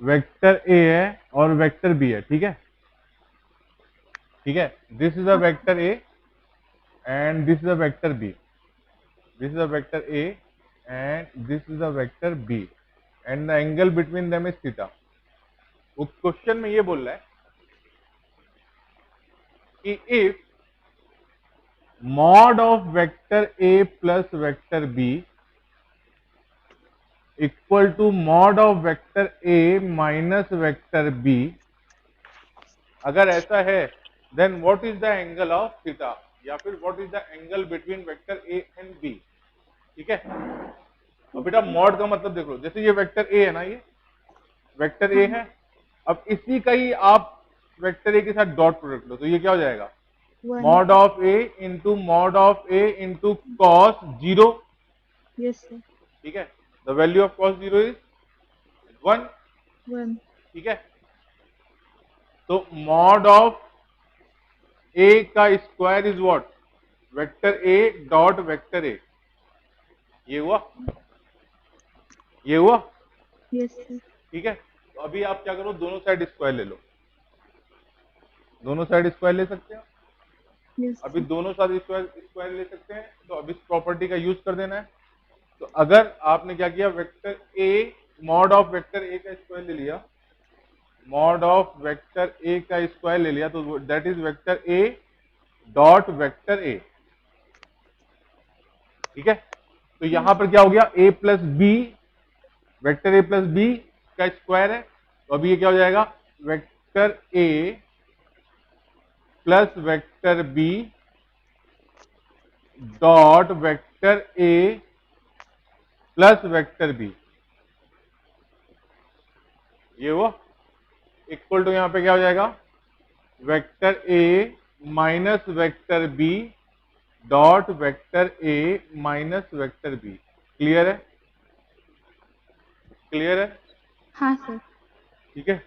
Vector A है और vector B है, ठीक है, ठीक है, this is a vector A and this is a vector B, this is a vector A and this is a vector B and the angle between them is theta. वो question में ये बोल रहा है कि if mod of vector a plus vector b equal to mod of vector a minus vector b, अगर ऐसा है then what is the angle of theta, या फिर what is the angle between vector A and B, ठीक है। अब बेटा mod का मतलब देख लो, जैसे ये वेक्टर ए है ना, ये वेक्टर ए है, अब इसी का ही आप वेक्टर ए के साथ डॉट प्रोडक्ट लो तो ये क्या हो जाएगा, one. Mod of A into mod of A into cos zero, yes sir. ठीक है, the value of cos zero is 1, one. ठीक है। तो मॉड ऑफ ए का square is what, vector A dot vector ए, ये हुआ, ये हुआ, यस सर। ठीक है। तो अभी आप क्या करो, दोनों साइड स्क्वायर ले लो, दोनों साइड स्क्वायर ले सकते हैं, यस अभी सर। दोनों साइड स्क्वायर स्क्वायर ले सकते हैं, तो अब इस प्रॉपर्टी का यूज कर देना है। तो अगर आपने क्या किया, vector A mod of vector A का स्क्वायर ले लिया, मॉड ऑफ वेक्टर ए का स्क्वायर ले लिया, तो that is vector A dot vector A, ठीक है। तो यहां पर क्या हो गया, A plus B, vector A plus B का स्क्वायर है, तो अभी ये क्या हो जाएगा, vector A plus vector B dot vector A plus vector B, ये वो इक्वल टू, यहां पे क्या हो जाएगा, vector A minus vector B dot vector A minus vector B. Clear है, क्लियर है, हाँ सर। ठीक है।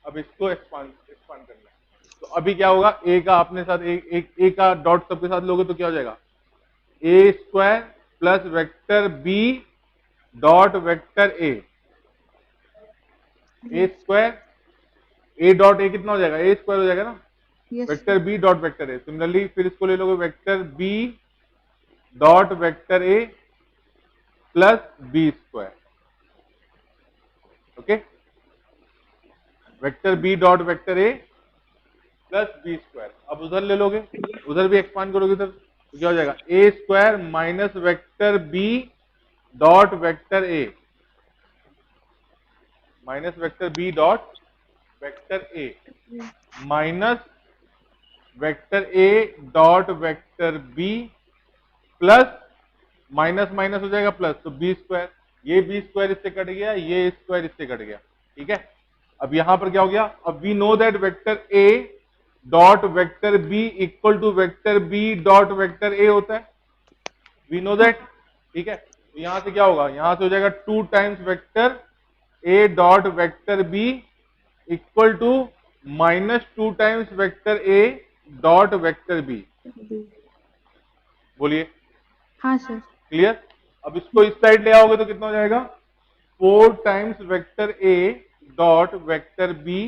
अब इसको एक्सपांड एक्सपांड करना है, तो अभी क्या होगा, ए का अपने साथ ए का डॉट सबके साथ लोगे तो क्या हो जाएगा, A square plus vector B dot vector A square, A dot A कितना हो जाएगा, ए स्क्वायर हो जाएगा ना, yes vector B dot vector A. Similarly फिर इसको ले लोगे, vector B dot vector A plus B square, okay, vector B dot vector A plus B square. अब उधर ले लोगे, उधर भी एक्सपांड करोगे इधर, तो क्या हो जाएगा, A square minus vector B dot vector A minus vector B dot vector A minus vector A dot vector B plus minus minus हो जाएगा प्लस, तो बी स्क्वायर, ये बी स्क्वायर इससे कट गया, ये स्क्वायर इससे कट गया, ठीक है। अब यहां पर क्या हो गया, अब we know that vector A dot vector B equal to vector B dot vector A होता है, वी नो दैट, ठीक है। तो यहां से क्या होगा, यहां से हो जाएगा 2 times vector A dot vector B equal to minus 2 times vector A dot vector B. बोलिए, हाँ सर। क्लियर। अब इसको इस साइड ले आओगे तो कितना हो जाएगा, 4 times vector A dot vector B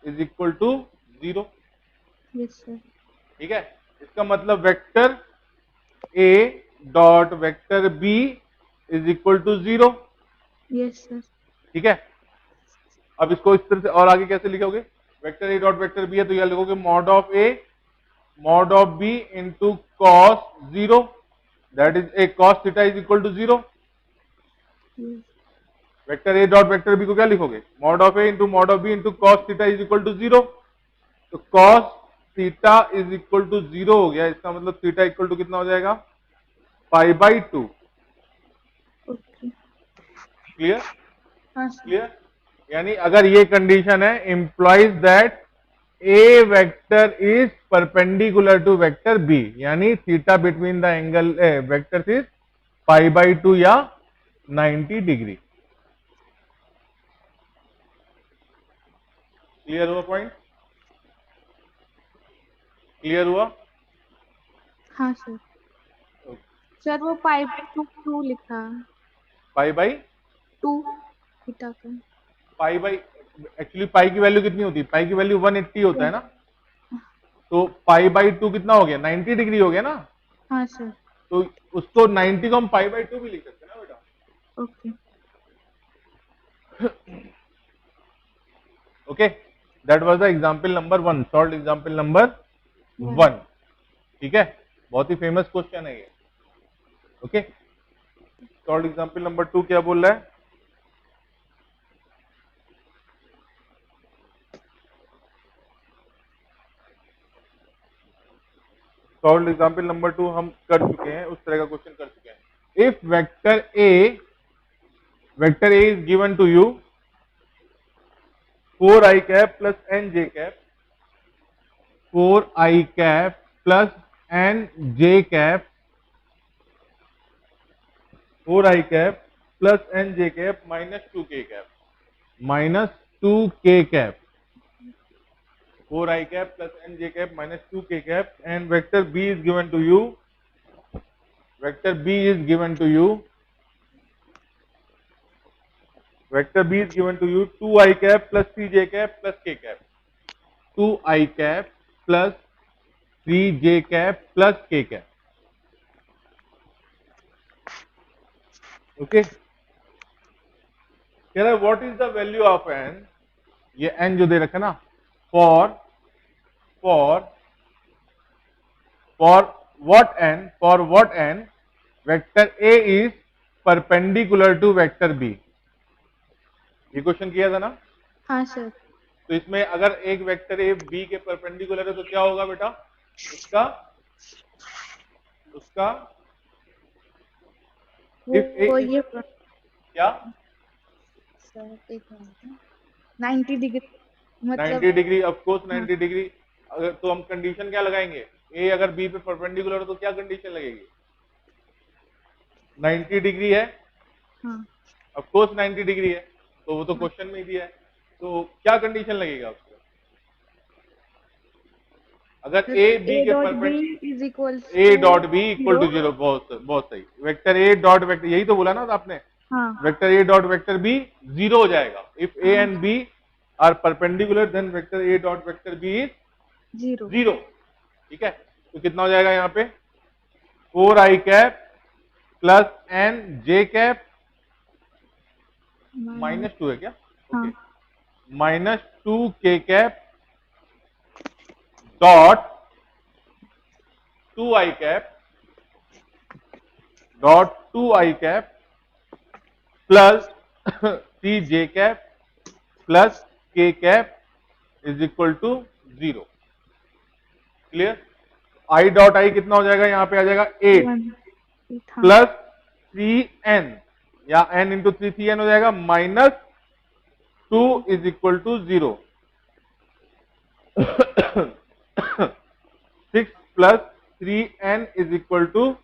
is equal to 0, yes sir. ठीक है। इसका मतलब vector A dot vector B is equal to 0, yes sir. ठीक है। अब इसको इस तरह से और आगे कैसे लिखोगे, vector A dot vector B है तो यह लिखोगे mod of A mod of B into cos 0, that is A cos theta is equal to 0। Vector A dot vector B को क्या लिखोगे, mod of A into mod of B into cos theta is equal to 0, तो cos theta is equal to 0 हो गया, इसका मतलब theta equal to कितना हो जाएगा, पाई बाई 2। ओके। क्लियर, हाँ सर। क्लियर। यानी अगर ये कंडीशन है, implies that A vector is perpendicular to vector B, यानी theta between the angle vectors is pi by 2 या 90 डिग्री। क्लियर हुआ पॉइंट, क्लियर हुआ। हाँ सर। सर वो पाई बाई टू लिखा, पाई बाई 2 थीटा का। पाई बाई एक्चुअली पाई की value कितनी होती है, पाई की वैल्यू 180 होता है ना, तो पाई बाई 2 कितना हो गया, 90 डिग्री हो गया ना, हाँ सर। तो उसको 90 को हम पाई बाई 2 भी लिख सकते हैं ना बेटा। Okay. Okay, that was the example number 1, solve example number 1। ठीक है, बहुत ही फेमस क्वेश्चन है ये। ओके, सॉल्व एग्जांपल नंबर 2 क्या बोल रहा है, सॉल्व एग्जांपल नंबर 2 हम कर चुके हैं, उस तरह का क्वेश्चन कर चुके हैं। If vector A is given to you 4i cap plus N J cap, 4i cap plus N J cap, 4i cap plus N J cap minus 2k cap, minus 2k cap, 4i cap plus N J cap minus 2k cap, and vector b is given to you, vector b is given to you, vector b is given to you 2i cap plus 3j cap plus k cap, 2i cap plus 3j cap plus k cap. Okay, कह रहा है what is the value of n, ये n जो दे रखा ना, for what n vector a is perpendicular to vector b। ये question किया था ना। हाँ सर। तो इसमें अगर एक वेक्टर ए बी के परपेंडिकुलर है तो क्या होगा बेटा, उसका वो ये क्या सर, एक minute, 90 degree 90 degree, of course 90 degree. अगर तो हम कंडीशन क्या लगाएंगे, ए अगर बी पे परपेंडिकुलर हो तो क्या कंडीशन लगेगी, 90 डिग्री है, हाँ ऑफ कोर्स 90 डिग्री है, तो वो तो क्वेश्चन में ही दिया है, तो क्या कंडीशन लगेगा उसका, अगर ए बी के perpendicular A dot B equal to 0, बहुत सही, वेक्टर ए डॉट वेक्टर, यही तो बोला ना आपने, vector A dot vector B 0 हो जाएगा। If A and B are perpendicular then vector A dot vector B is 0। ठीक है, तो कितना हो जाएगा यहाँ पे 4i cap plus N J cap minus 2 है क्या, okay, minus 2k cap dot 2i cap plus 3j cap plus k cap is equal to 0। Clear, i डॉट आई कितना हो जाएगा, यहां पे आ जाएगा 8 प्लस 3n या n इंटू 3n हो जाएगा minus 2 is equal to 0। 6 plus 3n is equal to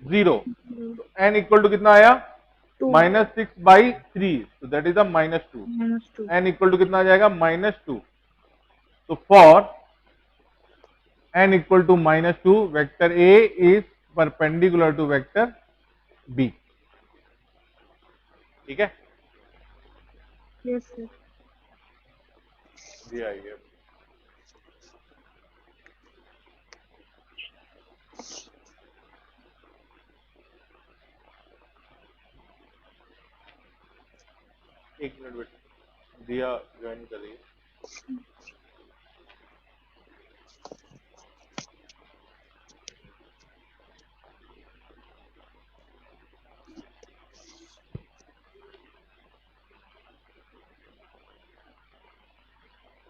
0, तो n इक्वल टू कितना आया, माइनस 6 बाई 3, तो that is a minus 2, n equal to कितना आ जाएगा -2। तो for n equal to -2 vector a is perpendicular to vector b। ठीक है, यस सर। जी आइए, एक मिनट वेट, दिया ज्वाइन कर रही है।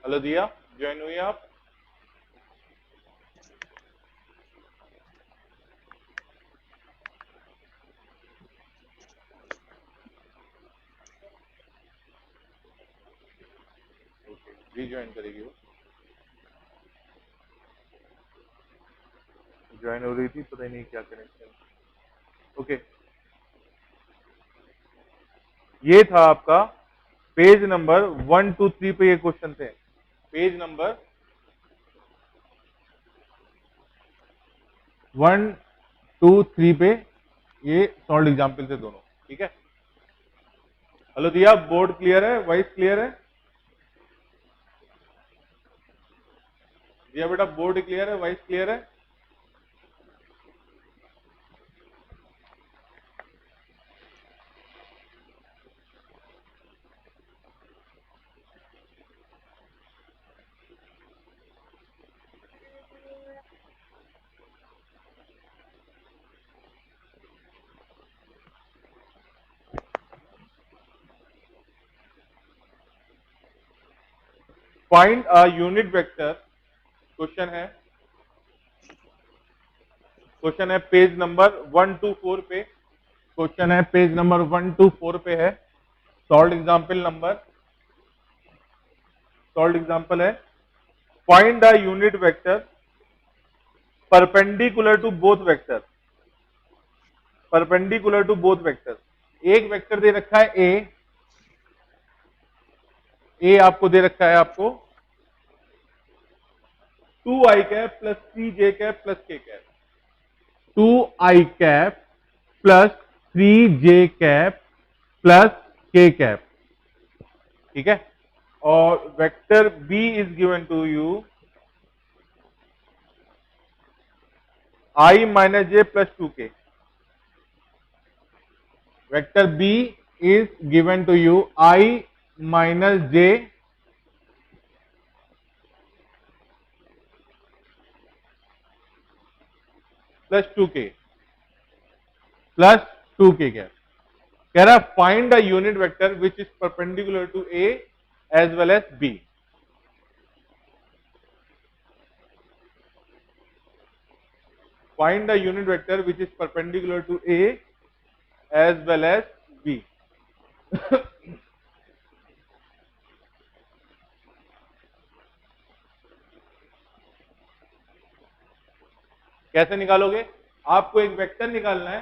हेलो दिया, ज्वाइन हुई आप, ज्वाइन करेगी वो, ज्वाइन हो रही थी, पता ही नहीं क्या कनेक्शन। ओके, ये था आपका पेज नंबर 1 2 3 पे ये क्वेश्चन थे, पेज नंबर 1 2 3 पे ये सॉल्व एग्जाम्पल थे दोनों। ठीक है, हेलो दिया, बोर्ड क्लियर है, वॉइस क्लियर है, ये बेटा बोर्ड क्लियर है, वॉइस क्लियर है? Find a unit vector, question है पेज नंबर 124 पे, क्वेश्चन है पेज नंबर 124 पे है। सॉल्व एग्जाम्पल है, find the unit vector perpendicular to both vector, perpendicular to both vector. एक वेक्टर दे रखा है ए आपको दे रखा है आपको 2i cap plus 3j cap plus k cap, 2i cap plus 3j cap plus k cap, ठीक है। और vector b is given to you i minus j plus 2k। Vector b is given to you i minus j plus 2k cap. कह रहा find the unit vector which is perpendicular to a as well as b। Find the unit vector which is perpendicular to a as well as b। कैसे निकालोगे? आपको एक vector निकालना है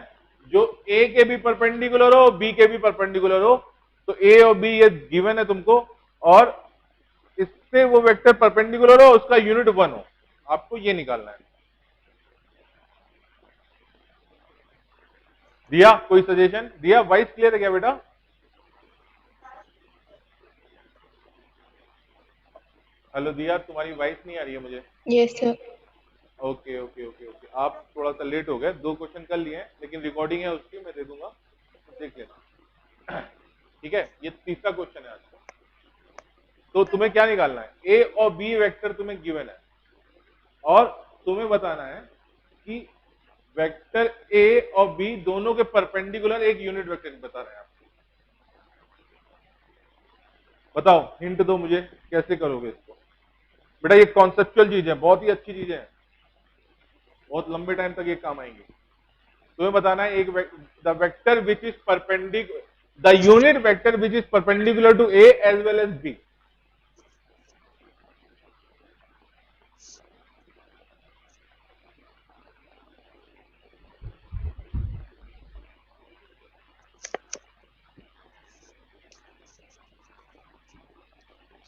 जो a के भी परपेंडिकुलर हो, b के भी परपेंडिकुलर हो। तो a और b ये गिवन है तुमको, और इससे वो वेक्टर परपेंडिकुलर हो, उसका यूनिट 1 हो। आपको ये निकालना है। दिया कोई सजेशन? दिया वॉइस क्लियर है क्या बेटा? हेलो दिया, तुम्हारी वॉइस नहीं आ रही है मुझे। Yes sir. Okay okay okay okay, आप थोड़ा सा लेट हो गए। 2 क्वेश्चन कर लिए हैं, लेकिन रिकॉर्डिंग है उसकी, मैं दे दूंगा, तो देख लेना। ठीक है, ये तीसरा क्वेश्चन है आज का। तो तुम्हें क्या निकालना है? ए और बी वेक्टर तुम्हें गिवन है, और तुम्हें बताना है कि वेक्टर ए और बी दोनों के परपेंडिकुलर एक यूनिट वेक्टर बता रहे हैं। आप बताओ, हिंट दो मुझे, कैसे करोगे इसको? बेटा ये कॉन्सेप्चुअल चीज है, बहुत ही अच्छी चीज है, बहुत लंबे टाइम तक ये काम आएंगे। तुम्हें बताना है एक the vector which is perpendicular, the unit vector which is perpendicular to A as well as B.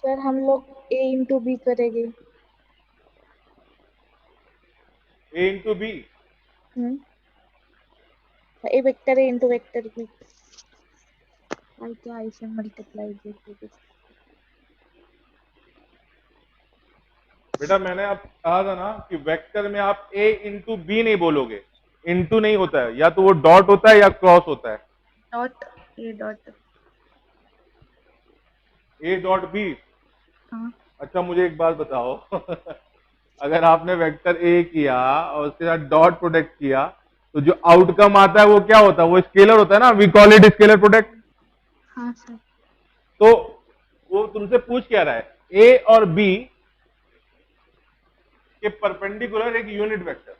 Sir हम लोग a इंटू बी करेंगे। A into B, A vector a into vector B, I क्या ऐसे multiply करके। बेटा मैंने आप कहा था ना कि वेक्टर में आप ए इंटू बी नहीं बोलोगे, इंटू नहीं होता है, या तो वो डॉट होता है या क्रॉस होता है। Dot A dot A dot B. हाँ अच्छा मुझे एक बात बताओ, अगर आपने वेक्टर ए किया और उसके साथ डॉट प्रोडक्ट किया, तो जो आउटकम आता है वो क्या होता है? वो स्केलर होता है ना, we call it scalar product. हाँ सर। तो वो तुमसे पूछ क्या रहा है? ए और बी के परपेंडिकुलर एक यूनिट वेक्टर।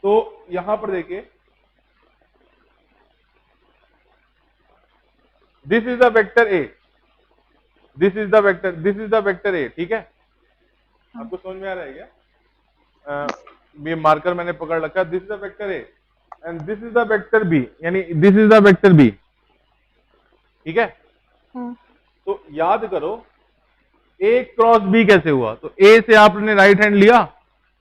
तो यहां पर देखिए, this is the vector A, this is the vector A, ठीक है? आपको समझ में आ रहा है क्या? ये मार्कर मैंने पकड़ रखा, this is the vector A and this is the vector B, यानी this is the vector B, ठीक है? हाँ। तो याद करो ए क्रॉस बी कैसे हुआ? तो ए से आपने राइट हैंड लिया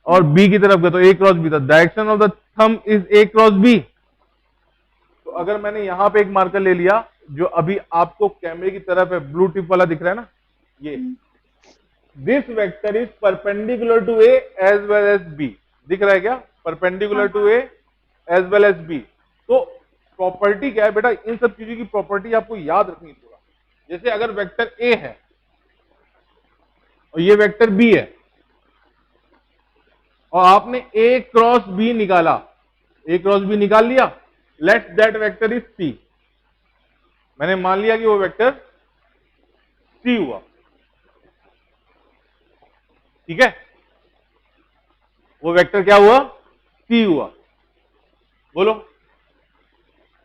और बी की तरफ गए, तो ए क्रॉस बी था। Direction of the thumb is A cross B. तो अगर मैंने यहां पे एक मार्कर ले लिया, जो अभी आपको कैमरे की तरफ है, ब्लू टिप वाला दिख रहा है ना, ये this vector is perpendicular to A as well as B. दिख रहा है क्या? Perpendicular to A as well as B. तो प्रॉपर्टी क्या है बेटा? इन सब चीजों की प्रॉपर्टी आपको याद रखनी है पूरा। जैसे अगर वेक्टर ए है और ये वेक्टर बी है और आपने ए क्रॉस बी निकाला, ए क्रॉस बी निकाल लिया, let that vector is C. मैंने मान लिया कि वो वेक्टर सी हुआ, ठीक है? वो वेक्टर क्या हुआ? सी हुआ। बोलो,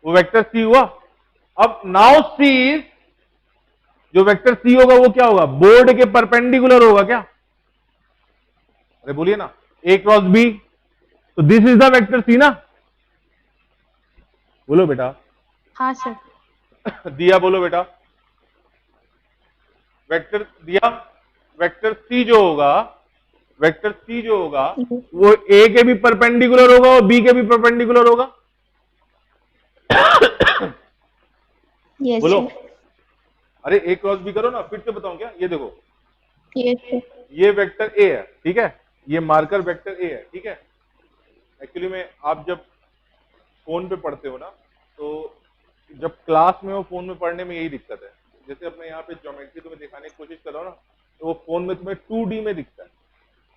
वो वेक्टर सी हुआ। अब नाउ सी इज, जो वेक्टर सी होगा वो क्या होगा? बोर्ड के परपेंडिकुलर होगा क्या? अरे बोलिए ना, ए क्रॉस बी, तो this is the vector C ना? बोलो बेटा। हाँ सर। दिया, बोलो बेटा। वेक्टर दिया, वेक्टर सी जो होगा, वेक्टर सी जो होगा वो ए के भी परपेंडिकुलर होगा और बी के भी परपेंडिकुलर होगा। यस बोलो। सर। अरे ए क्रॉस बी करो ना, फिर से बताऊं क्या? ये देखो, यस सर। ये वेक्टर ए है, ठीक है? ये मार्कर वेक्टर ए है, ठीक है? एक्चुअली में आप जब फोन पे पढ़ते हो ना, तो जब क्लास में हो फोन में पढ़ने में यही दिक्कत है। जैसे अपने यहाँ पे ज्योमेट्री तुम्हें दिखाने की कोशिश कर रहा हूं ना, तो वो फोन में तुम्हें 2D में दिखता है,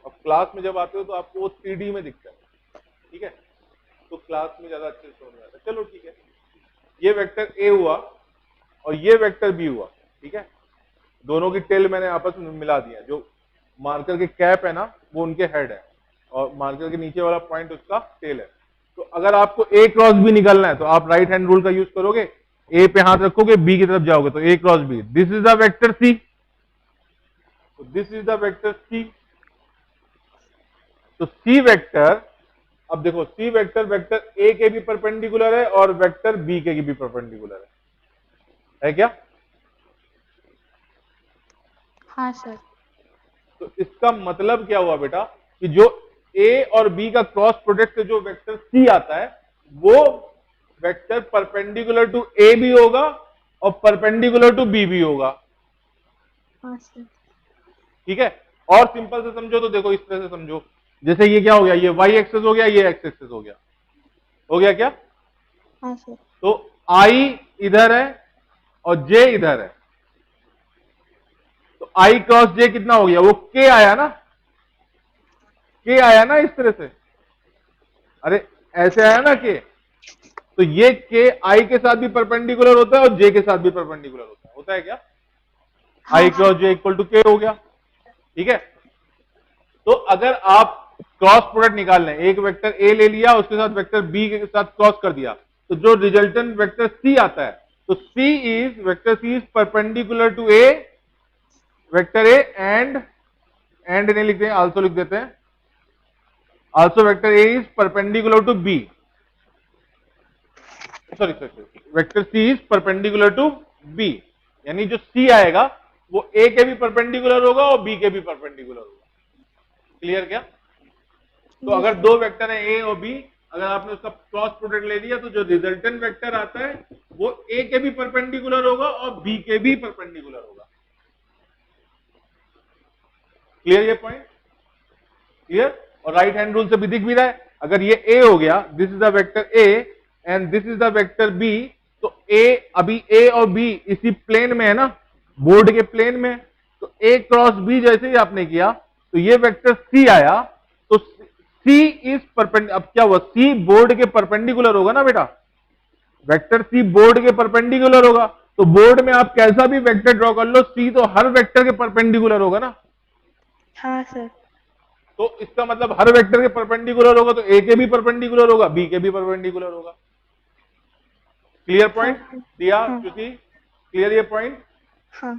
और क्लास में जब आते हो तो आपको वो 3D में दिखता है, ठीक है? तो क्लास में ज्यादा अच्छे से समझ में आता है। चलो ठीक है, ये वेक्टर ए हुआ और ये वेक्टर बी हुआ, ठीक है? दोनों की टेल मैंने आपस में मिला दिया। जो मार्कर के कैप है ना, वो उनके हेड है, और मार्कर के नीचे वाला पॉइंट उसका टेल है। तो अगर आपको ए क्रॉस बी निकालना है तो आप राइट हैंड रूल का यूज करोगे, ए पे हाथ रखोगे, बी की तरफ जाओगे, तो A cross B, this is the vector C, तो this is the vector C. तो सी वेक्टर, अब देखो, सी वेक्टर वेक्टर ए के भी परपेंडिकुलर है और वेक्टर बी के भी परपेंडिकुलर है क्या? हाँ सर। तो इसका मतलब क्या हुआ बेटा कि जो ए और बी का क्रॉस प्रोडक्ट से जो वेक्टर सी आता है वो वेक्टर परपेंडिकुलर टू ए भी होगा और परपेंडिकुलर टू बी भी होगा। हाँ सर। ठीक है? और सिंपल से समझो तो देखो, इस तरह से समझो, जैसे ये क्या हो गया? ये वाई एक्सेस हो गया, ये एक्स एक्सेस हो गया। हो गया क्या? हाँ सर। तो आई इधर है और जे इधर है, तो आई क्रॉस जे कितना हो गया? वो के आया ना, के आया ना, इस तरह से। अरे ऐसे आया ना के, तो ये के आई के साथ भी परपेंडिकुलर होता है और जे के साथ भी परपेंडिकुलर होता है क्या? आई क्रॉस जे इक्वल टू के हो गया, ठीक है? तो अगर आप क्रॉस प्रोडक्ट निकाल लें, एक वेक्टर ए ले लिया, उसके साथ वेक्टर बी के साथ क्रॉस कर दिया, तो जो रिजल्टेंट वेक्टर सी आता है, तो C is, vector C is perpendicular to A, vector A, and नहीं लिखते हैं, आल्सो लिख देते हैं, also vector A is perpendicular to B, sorry, vector C is perpendicular to B, यानी जो सी आएगा वो ए के भी परपेंडिकुलर होगा और बी के भी परपेंडिकुलर होगा। क्लियर क्या? तो अगर दो वेक्टर है ए और बी, अगर आपने उसका क्रॉस प्रोडक्ट ले लिया तो जो रिजल्टेंट वेक्टर आता है वो ए के भी परपेंडिकुलर होगा और बी के भी परपेंडिकुलर होगा। क्लियर ये पॉइंट? क्लियर? और राइट हैंड रूल से भी दिख भी रहा है, अगर ये ए हो गया, this is the vector A and this is the vector B, तो ए, अभी ए और बी इसी प्लेन में है ना, बोर्ड के प्लेन में, तो ए क्रॉस बी जैसे ही आपने किया तो ये वेक्टर सी आया, तो सी इज परपेंडिकुलर, अब क्या हुआ? सी बोर्ड के परपेंडिकुलर होगा ना बेटा, वेक्टर सी बोर्ड के परपेंडिकुलर होगा, तो बोर्ड में आप कैसा भी वेक्टर ड्रॉ कर लो, सी तो हर वेक्टर के परपेंडिकुलर होगा ना। हाँ सर। तो इसका मतलब हर वेक्टर के परपेंडिकुलर होगा, तो ए के भी परपेंडिकुलर होगा, बी के भी परपेंडिकुलर होगा। Clear point? दिया श्रुति? क्लियर ये पॉइंट? हाँ।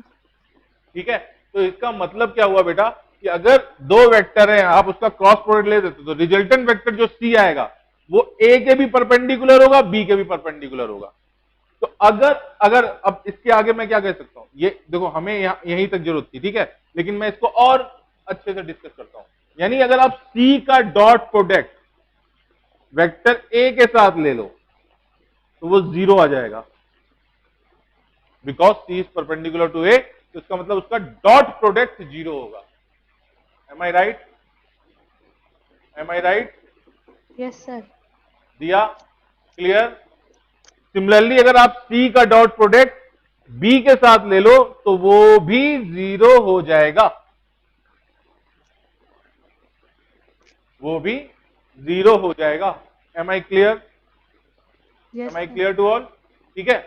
ठीक है? तो इसका मतलब क्या हुआ बेटा कि अगर दो वेक्टर हैं, आप उसका क्रॉस प्रोडक्ट ले देते तो रिजल्टेंट वेक्टर जो सी आएगा वो ए के भी परपेंडिकुलर होगा, बी के भी परपेंडिकुलर होगा। तो अगर अब इसके आगे मैं क्या कह सकता हूं, ये देखो, हमें यहीं तक जरूरत थी, ठीक है? लेकिन मैं इसको और अच्छे से डिस्कस करता हूं। यानी अगर आप सी का डॉट प्रोडक्ट वेक्टर ए के साथ ले लो तो वो 0 आ जाएगा, because C is perpendicular to A, तो इसका मतलब उसका डॉट प्रोडक्ट 0 होगा। Am I right? Am I right? Yes sir. दिया? क्लियर? सिमिलरली अगर आप सी का डॉट प्रोडक्ट बी के साथ ले लो तो वो भी 0 हो जाएगा, वो भी 0 हो जाएगा। Am I clear? Yes am I sir. Clear to all? ठीक है,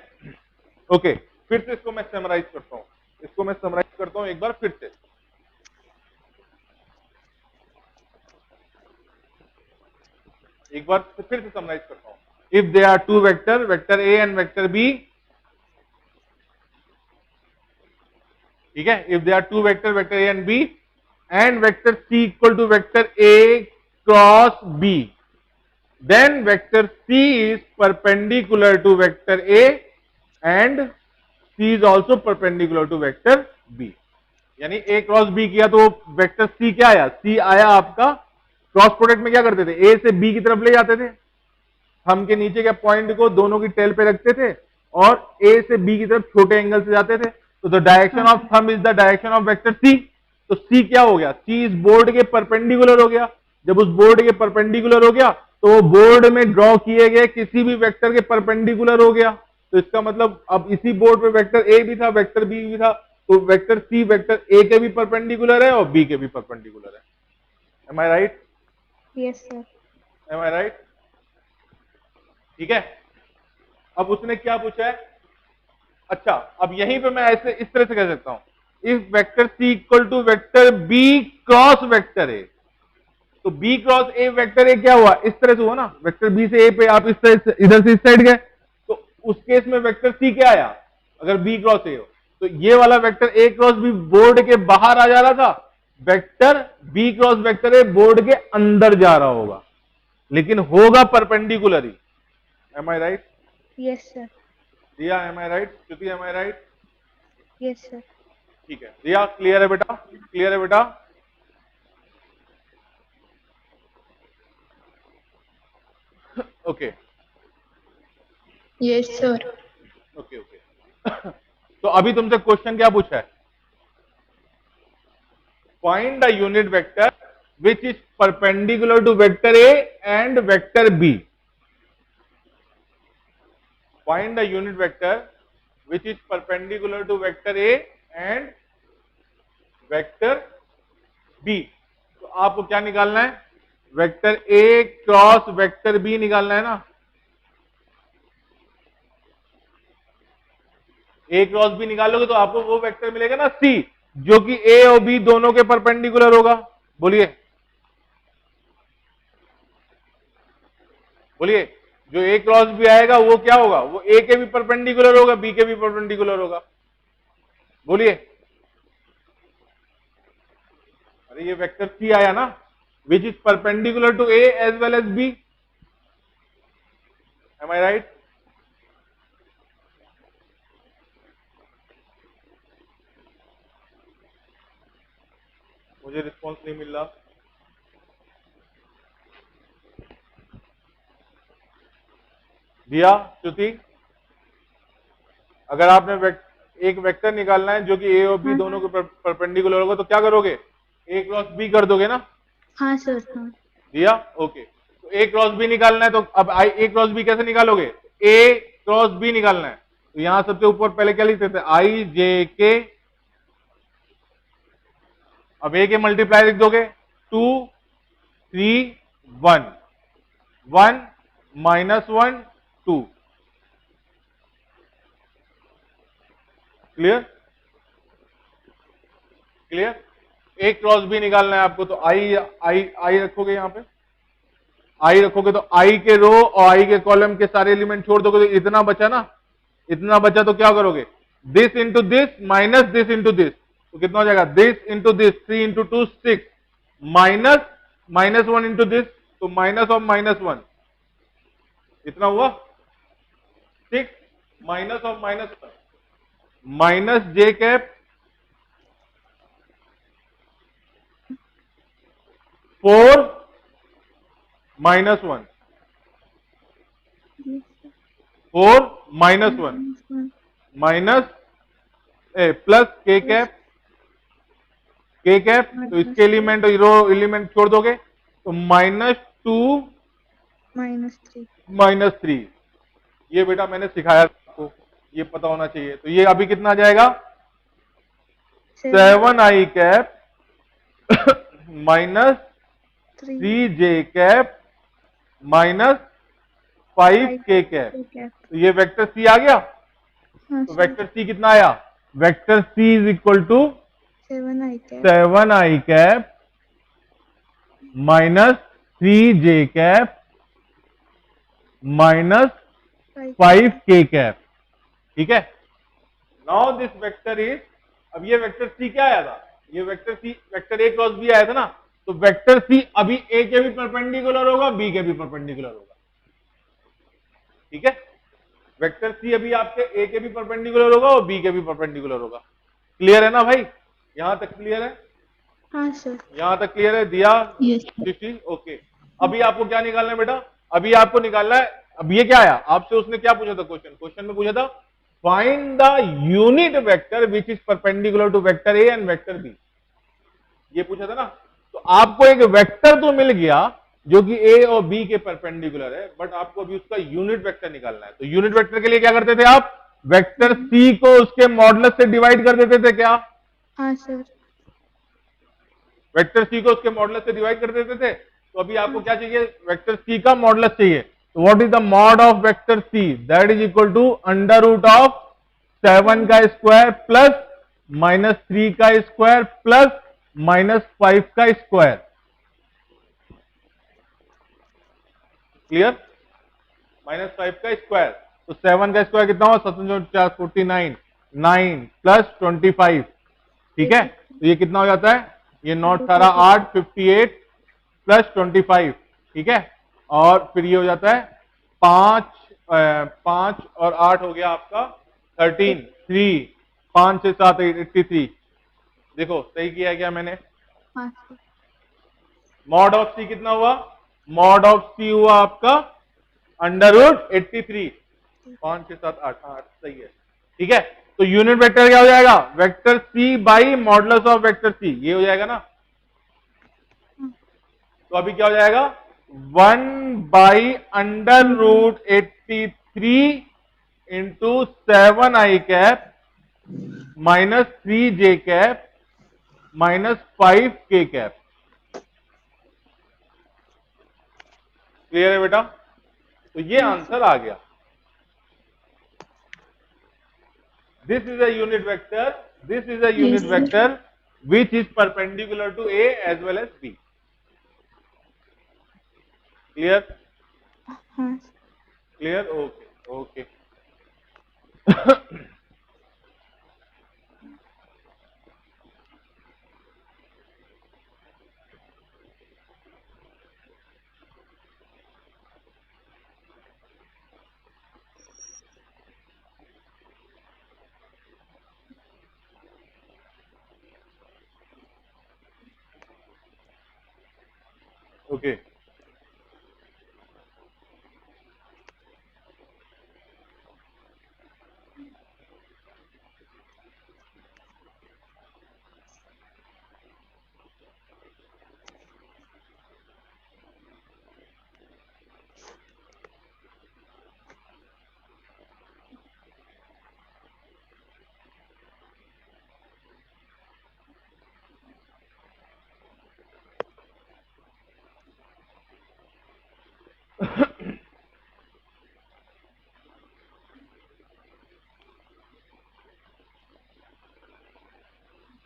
ओके। फिर से इसको मैं समराइज करता हूं, इसको मैं समराइज करता हूं एक बार फिर से। एक बार फिर से समराइज करता हूं। If they are two vector, vector A and vector B, ठीक है, if they are two vector, vector A and B and vector C equal to vector A cross B, then vector C is perpendicular to vector A and C is also perpendicular to vector B। यानी A cross B किया तो vector C क्या आया? C आया आपका, cross product में क्या करते थे? A से B की तरफ ले जाते थे, थंब के नीचे के पॉइंट को दोनों की टेल पे रखते थे और A से B की तरफ छोटे एंगल से जाते थे। तो the direction of thumb is the direction of vector C। तो C क्या हो गया? C इस बोर्ड के परपेंडिकुलर हो गया। जब उस बोर्ड के परपेंडिकुलर हो गया तो वो बोर्ड में ड्रॉ किए गए किसी भी वेक्टर के परपेंडिकुलर हो गया। तो इसका मतलब अब इसी बोर्ड पे वेक्टर ए भी था, वेक्टर बी भी था, तो वेक्टर सी वेक्टर ए के भी परपेंडिकुलर है और बी के भी परपेंडिकुलर है। M I right? Yes sir. M I right? ठीक है, अब उसने क्या पूछा है? अच्छा, अब यहीं पे मैं ऐसे इस तरह से कह सकता हूं, if vector C equal to vector B cross vector A, तो B cross A vector A क्या हुआ? इस तरह से हुआ ना, वेक्टर बी से ए पे आप इस तरह से इधर से इस साइड गए, तो उस केस में वेक्टर सी क्या आया? अगर बी क्रॉस ए हो तो ये वाला vector A cross B board के बाहर आ जा रहा था, vector B cross vector A board के अंदर जा रहा होगा, लेकिन होगा परपेंडिकुलर ही। Am I right? Yes sir. Riya am I right? Shruti am I right? Yes sir. ठीक है, रिया क्लियर है बेटा? क्लियर है बेटा? Okay yes sir. Okay okay. तो अभी तुमसे क्वेश्चन क्या पूछा है? Find the unit vector which is perpendicular to vector A and vector B. Find the unit vector which is perpendicular to vector A and vector B. तो आपको क्या निकालना है? Vector A cross vector B निकालना है ना। A cross B निकालोगे तो आपको वो वेक्टर मिलेगा ना सी, जो कि ए और बी दोनों के परपेंडिकुलर होगा। बोलिए बोलिए, जो ए क्रॉस बी आएगा वो क्या होगा? वो ए के भी परपेंडिकुलर होगा, बी के भी परपेंडिकुलर होगा। बोलिए, अरे ये वेक्टर सी आया ना, which is perpendicular to A as well as B. Am I right? मुझे रिस्पॉन्स नहीं मिल रहा। दिया? श्रुति, अगर आपने एक वेक्टर निकालना है जो कि ए और बी हाँ। दोनों के परपेंडिकुलर होगा तो क्या करोगे? ए क्रॉस बी कर दोगे ना। हाँ सर। हाँ। दिया? ओके, तो ए क्रॉस बी निकालना है तो अब आई ए क्रॉस बी कैसे निकालोगे? ए क्रॉस बी निकालना है तो यहां सबसे ऊपर पहले क्या लिखते थे? आई जे के। अब ए के मल्टीप्लाई लिख दोगे, 2 3 1, 1 -1 2। क्लियर? क्लियर? ए क्रॉस बी निकालना है आपको तो आई आई आई रखोगे, यहां पे आई रखोगे तो आई के रो और आई के कॉलम के सारे एलिमेंट छोड़ दोगे तो इतना बचा ना, इतना बचा तो क्या करोगे? This into this minus this into this, तो कितना हो जाएगा? This into this, 3 into 2 6, minus -1 into this, तो माइनस ऑफ -1, इतना हुआ 6, minus of -1 minus J cap 4 -1, 4 -1 minus plus के कैप के कैप, तो इसके एलिमेंट और रो एलिमेंट छोड़ दोगे तो -2 -3। ये बेटा मैंने सिखाया आपको, ये पता होना चाहिए। तो ये अभी कितना आ जाएगा 7i cap -3j cap -5k cap. तो ये वेक्टर सी आ गया। तो वेक्टर सी कितना आया, vector C is equal to 7i cap -3j cap -5k cap. ठीक है, नाउ दिस वेक्टर इज, अब ये वेक्टर सी क्या आया था, ये vector C vector A cross B आया था ना, तो वेक्टर सी अभी ए के भी परपेंडिकुलर होगा, बी के भी परपेंडिकुलर होगा। ठीक है, वेक्टर सी अभी आपके ए के भी परपेंडिकुलर होगा और बी के भी परपेंडिकुलर होगा। क्लियर है ना भाई, यहां तक क्लियर है? हाँ सर। यहां तक क्लियर है? दिया ओके। अभी आपको क्या निकालना है बेटा, अभी आपको निकालना है, अब ये क्या आया आपसे, उसने क्या पूछा था क्वेश्चन में पूछा था find the unit vector which is perpendicular to vector A and vector B, ये पूछा था ना। तो आपको एक वेक्टर तो मिल गया जो कि ए और बी के परपेंडिकुलर है, बट आपको अभी उसका यूनिट वेक्टर निकालना है। तो यूनिट वेक्टर के लिए क्या करते थे आप, वेक्टर सी को उसके मॉडुलस से डिवाइड कर देते थे क्या? हाँ सर। वेक्टर सी को उसके मॉडुलस से डिवाइड कर देते थे। तो अभी आपको क्या चाहिए, वेक्टर सी का मॉडुलस चाहिए। तो what is the mod of vector C, that is equal to under root of 7 का स्क्वायर प्लस -3 का स्क्वायर प्लस -5 का स्क्वायर। क्लियर? -5 का स्क्वायर, तो 7 का स्क्वायर कितना हुआ 7 9 प्लस 25। ठीक है, तो ये कितना हो जाता है, ये नॉट सारा 8 58 प्लस 25। ठीक है, और फिर ये हो जाता है 5 और 8 हो गया आपका 13 3 5 6 7 83। देखो सही किया है क्या मैंने? मॉड ऑफ सी कितना हुआ, मॉड ऑफ सी हुआ आपका अंडर रूट 83। 5 6 7 8, 8 सही है। ठीक है, तो यूनिट वेक्टर क्या हो जाएगा, vector C by modulus of vector C, ये हो जाएगा ना। तो अभी क्या हो जाएगा 1 by under root 83 into 7i cap -3j cap -5k cap. Clear है बेटा? तो ये आंसर आ गया। This is a unit vector. This is a unit vector which is perpendicular to A as well as B. Clear? Clear? Okay. Okay.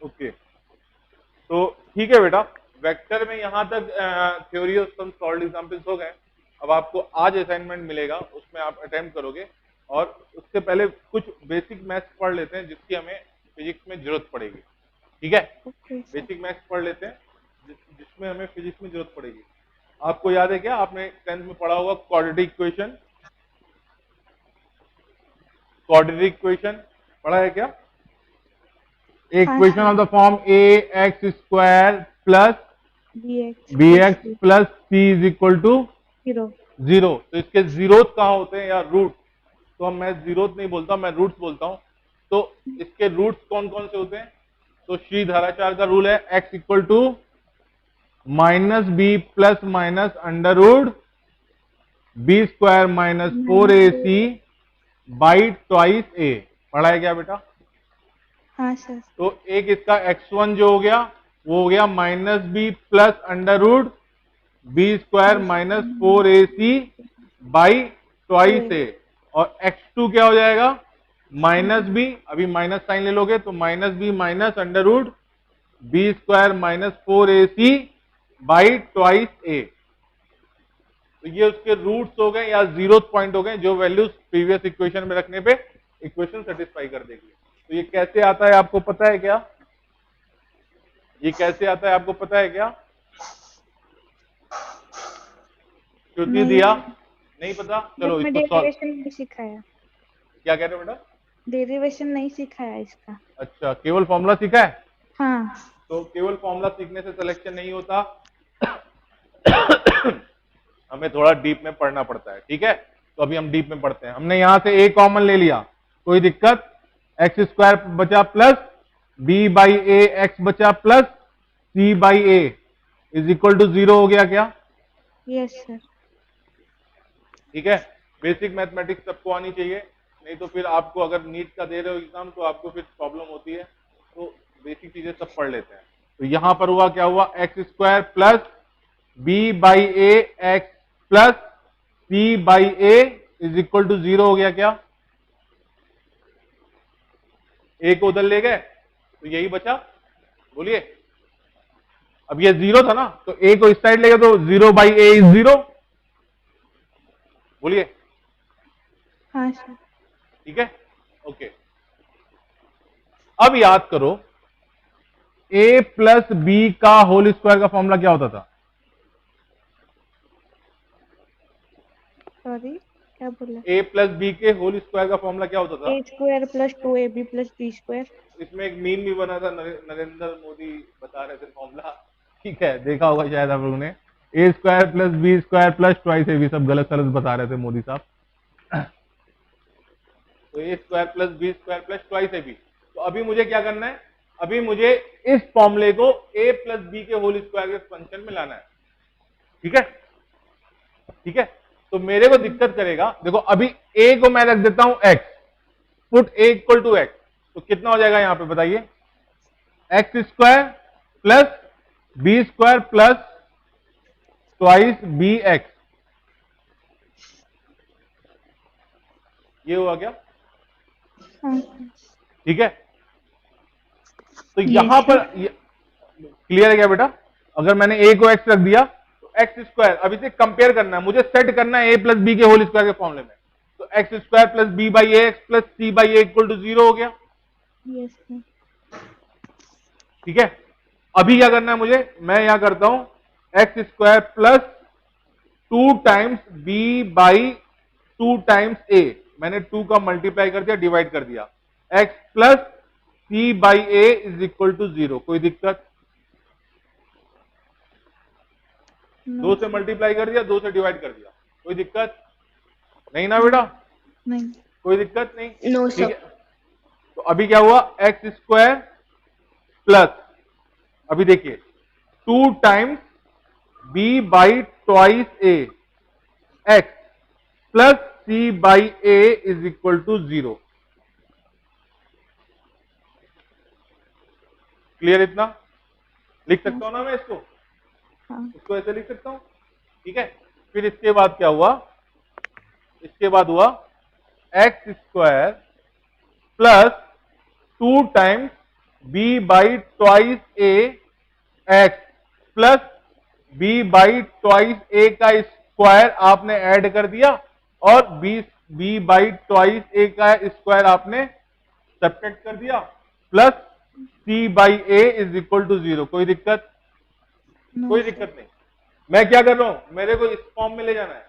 Okay, तो ठीक है बेटा, vector में यहां तक theory of some solved examples हो गए। अब आपको आज असाइनमेंट मिलेगा, उसमें आप अटेम्प्ट करोगे, और उससे पहले कुछ बेसिक मैथ्स पढ़ लेते हैं जिसकी हमें फिजिक्स में जरूरत पड़ेगी। ठीक है, बेसिक मैथ्स पढ़ लेते हैं जिसमें हमें फिजिक्स में जरूरत पड़ेगी। आपको याद है क्या, आपने 10th में पढ़ा होगा क्वाड्रेटिक इक्वेशन, क्वाड्रेटिक इक्वेशन पढ़ा है क्या? Equation of the form ax square plus bx plus c is equal to 0। तो इसके जीरोथ कहाँ होते हैं या रूट, तो मैं जीरोथ नहीं बोलता, मैं रूट्स बोलता हूं। तो इसके रूट्स कौन कौन से होते हैं, तो श्रीधराचार्य का रूल है x equal to minus B plus minus under root B square minus 4ac by twice A. पढ़ा है क्या बेटा? हाँ सर। तो एक इसका x1 जो हो गया वो हो गया minus B plus under root B square minus 4ac by twice A, और x2 क्या हो जाएगा? माइनस बी, अभी माइनस साइन ले लोगे तो minus B minus under root B square minus 4ac by twice ए। तो ये उसके रूट्स हो गए या जीरो पॉइंट हो गए, जो वैल्यूज प्रीवियस इक्वेशन में रखने पे इक्वेशन सेटिस्फाई कर देगी। तो ये कैसे आता है आपको पता है क्या? ये कैसे आता है आपको पता है क्या? क्योंकि दिया नहीं पता? चलो इसको सॉल्व। डेरिवेशन नहीं सिखाया। क्या कह रहे हो बेटा? डेरिवेशन नहीं सिखाया इसका। अच्छा, केवल फॉर्मूला सीखा है? हाँ। तो केवल फॉर्मूला सीखने से सिलेक्शन नहीं होता, हमें थोड़ा डीप में पढ़ना पड़ता है। ठीक है, तो अभी हम डीप में पढ़ते हैं। हमने यहां से a कॉमन ले लिया, कोई दिक्कत? एक्स स्क्वायर बचा plus b by A x बचा plus c by A is equal to 0 हो गया क्या? Yes sir. ठीक है, बेसिक मैथमेटिक्स सबको आनी चाहिए, नहीं तो फिर आपको अगर नीट का दे रहे हो एग्जाम तो आपको फिर प्रॉब्लम होती है। तो बेसिक चीजें सब पढ़ लेते हैं। तो यहां पर हुआ क्या? हुआ x square plus b by A x plus c by A is equal to 0 हो गया क्या? ए को उधर ले गए तो यही बचा, बोलिए। अब ये 0 था ना, तो a को इस साइड ले गए तो 0 बाई ए इज 0, बोलिए। हाँ सर। ठीक है, ओके। अब याद करो a प्लस बी का होल स्क्वायर का फॉर्मूला क्या होता था? सॉरी क्या बोला? a प्लस बी के होल स्क्वायर का फॉर्मूला क्या होता था? A square plus 2ab plus B square. इसमें एक मीम भी बना था, नरेंद्र मोदी बता रहे थे फॉर्मूला। ठीक है, देखा होगा शायद आप लोगों ने। A square plus B square plus twice A B, सब गलत सलत बता रहे थे मोदी साहब। तो A square plus B square plus twice A B. तो अभी मुझे क्या करना है? अभी मुझे इस फॉर्मूले को a प्लस बी के होल स्क्वायर के फंक्शन में लाना है। ठीक है, ठीक है। तो मेरे को दिक्कत करेगा, देखो अभी a को मैं रख देता हूं x, put a equal to x, तो कितना हो जाएगा यहां पे बताइए? X square plus B square plus twice B X, ये हुआ क्या? हाँ। ठीक है, तो यहां पर क्लियर है क्या बेटा? अगर मैंने a को x रख दिया तो एक्स स्क्वायर, अब इसे कंपेयर करना है मुझे, सेट करना है a प्लस बी के होल स्क्वायर के फॉर्मूले में। तो x square plus B by A x plus C by a equal to 0 हो गया। Yes sir. ठीक है, अभी क्या करना है मुझे? मैं यहां करता हूं x square plus 2 times B by 2 times A, मैंने 2 का मल्टीप्लाई कर दिया, डिवाइड कर दिया, x plus C by A is equal to 0। कोई दिक्कत? 2 से मल्टीप्लाई कर दिया, 2 से डिवाइड कर दिया, कोई दिक्कत नहीं ना बेटा? नहीं। कोई दिक्कत नहीं। नो ठीक सर। है, तो अभी क्या हुआ? एक्स स्क्वायर प्लस, अभी देखिए 2 times B by twice A x plus C by A is equal to 0। Clear? इतना लिख सकता हूं ना मैं इसको? हाँ। इसको ऐसे लिख सकता हूं। ठीक है, फिर इसके बाद क्या हुआ? इसके बाद हुआ x square plus 2 times B by twice A x plus B by twice ए का स्क्वायर आपने ऐड कर दिया, और बी बाई ट्वाइस ए का स्क्वायर आपने सब्ट्रैक्ट कर दिया, plus C by A is equal to 0। कोई दिक्कत? कोई दिक्कत नहीं। मैं क्या कर रहा हूं? मेरे को इस फॉर्म में ले जाना है।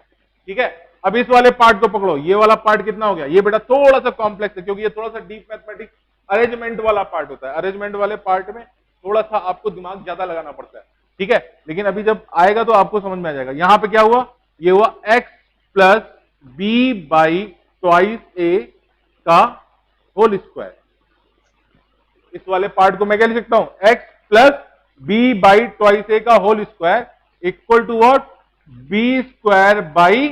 ठीक है, अब इस वाले पार्ट को पकड़ो। ये वाला पार्ट कितना हो गया? ये बेटा थोड़ा सा कॉम्प्लेक्स है, क्योंकि ये थोड़ा सा डीप मैथमेटिक्स अरेंजमेंट वाला पार्ट होता है। अरेंजमेंट वाले पार्ट में थोड़ा सा आपको दिमाग ज्यादा लगाना पड़ता है। ठीक है, लेकिन अभी जब आएगा तो आपको समझ में आ जाएगा। यहां पे क्या हुआ? ये हुआ x plus B by twice ए का होल स्क्वायर। इस वाले पार्ट को मैं क्या लिख सकता हूं, x plus B by twice ए का whole square equal to what, B square by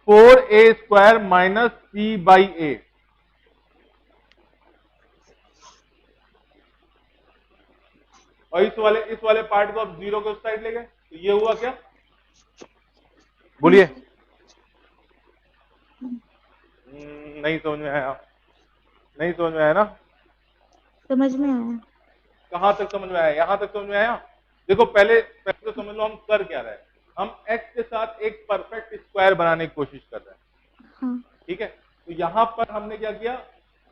4a square minus C by A. और इस वाले पार्ट को अब जीरो के उस साइड ले गए, तो ये हुआ क्या, बोलिए। नहीं समझ में आया, नहीं समझ में आया ना, समझ में आया। कहां तक समझ में आया, यहां तक समझ में आया। देखो पहले तो समझ लो हम कर क्या रहे हैं, हम x के साथ एक परफेक्ट स्क्वायर बनाने की कोशिश कर रहे हैं। हाँ। ठीक है, तो यहां पर हमने क्या किया,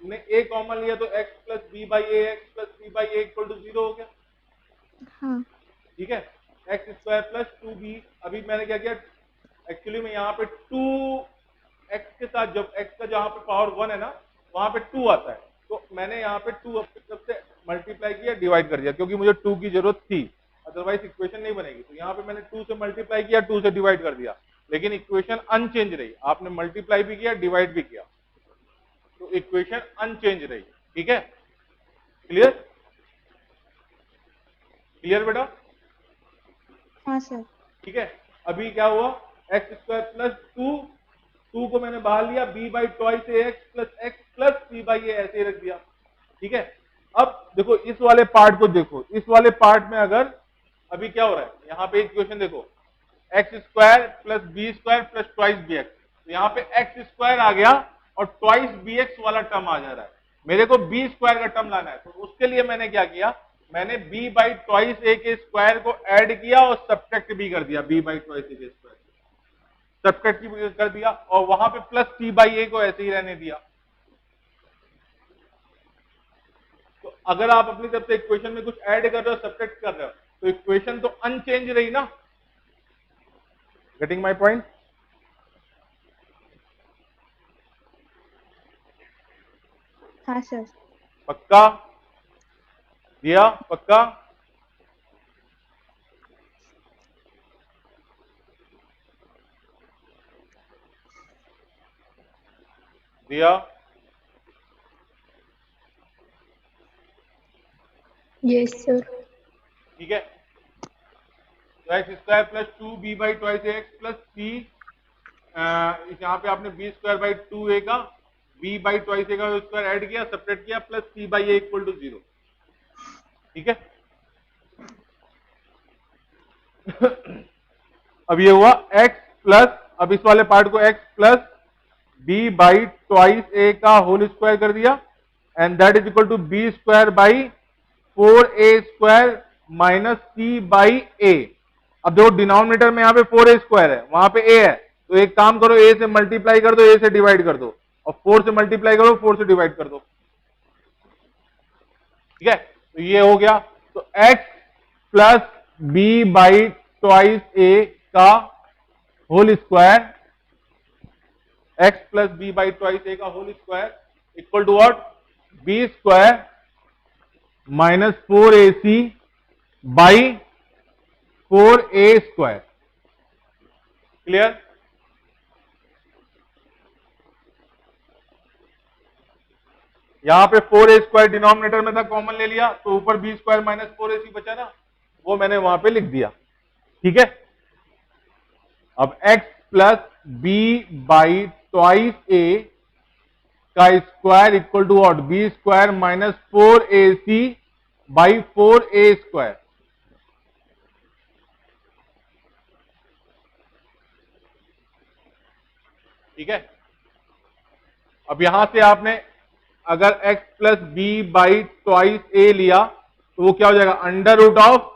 हमने a कॉमन लिया तो x plus B by A x plus C by a equal to 0 हो गया। हाँ। ठीक है, एक्स स्क्वायर प्लस 2b, अभी मैंने क्या किया, एक्चुअली में यहाँ पे 2x के साथ जब x का जहां पे पावर 1 है ना, वहां पे 2 आता है, तो मैंने यहाँ पे 2 अपनी तरफ से मल्टीप्लाई किया, डिवाइड कर दिया, क्योंकि मुझे 2 की जरूरत थी, अदरवाइज इक्वेशन नहीं बनेगी। तो यहाँ पे मैंने 2 से मल्टीप्लाई किया, 2 से डिवाइड कर दिया, लेकिन इक्वेशन अनचेंज रही। आपने मल्टीप्लाई भी किया, डिवाइड भी किया, तो इक्वेशन अनचेंज रही। ठीक है, क्लियर, क्लियर बेटा। हाँ सर। ठीक है, अभी क्या हुआ, एक्स स्क्वायर प्लस 2 को मैंने बाहर लिया, B by twice A x plus C by A ऐसे ही रख दिया। ठीक है, अब देखो इस वाले पार्ट को देखो, इस वाले पार्ट में अगर अभी क्या हो रहा है, यहाँ पे इक्वेशन देखो, x square plus B square plus twice B x, तो यहाँ पे एक्स स्क्वायर आ गया और ट्वाइस बी एक्स वाला टर्म आ जा रहा है। मेरे को बी स्क्वायर का टर्म लाना है, तो उसके लिए मैंने क्या किया, मैंने b बाई ट्वाइस ए के स्क्वायर को ऐड किया और सब्ट्रैक्ट भी कर दिया, b बाई ट्वाइस ए के स्क्वायर सब्ट्रैक्ट भी कर दिया, और वहां पे प्लस c बाई ए को ऐसे ही रहने दिया। तो अगर आप अपनी तरफ से इक्वेशन में कुछ ऐड कर रहे हो, सब्ट्रैक्ट कर रहे हो, तो इक्वेशन तो अनचेंज रही ना। Getting my point. हाँ सर। पक्का दिया, पक्का। दिया, यस सर। ठीक है, तो x square plus 2b by twice x plus C, यहाँ पे आपने बी स्क्वायर बाई 2a का b बाई ट्वाइस ए का स्क्वायर ऐड किया, सेपरेट किया, plus C by a equal to 0। ठीक है, अब ये हुआ x प्लस, अब इस वाले पार्ट को x plus b by twice ए का होल स्क्वायर कर दिया, and that is equal to B square by 4a square minus C by A. अब देखो डिनोमिनेटर में यहाँ पे 4a स्क्वायर है, वहां पे a है, तो एक काम करो, a से मल्टीप्लाई कर दो, a से डिवाइड कर दो, और 4 से मल्टीप्लाई करो, 4 से डिवाइड कर दो। ठीक है, तो ये हो गया, तो x plus b by twice ए का whole square, x plus b by twice ए का whole square equal to what, b square minus 4ac by 4a square. Clear, यहां पे 4a स्क्वायर डिनोमिनेटर में था, कॉमन ले लिया, तो ऊपर b स्क्वायर माइनस 4ac बचा ना, वो मैंने वहां पे लिख दिया। ठीक है, अब x plus b by twice ए का square equal to what, b square minus 4ac by 4a square. ठीक है, अब यहां से आपने अगर x plus B by twice A लिया, तो वो क्या हो जाएगा, under root of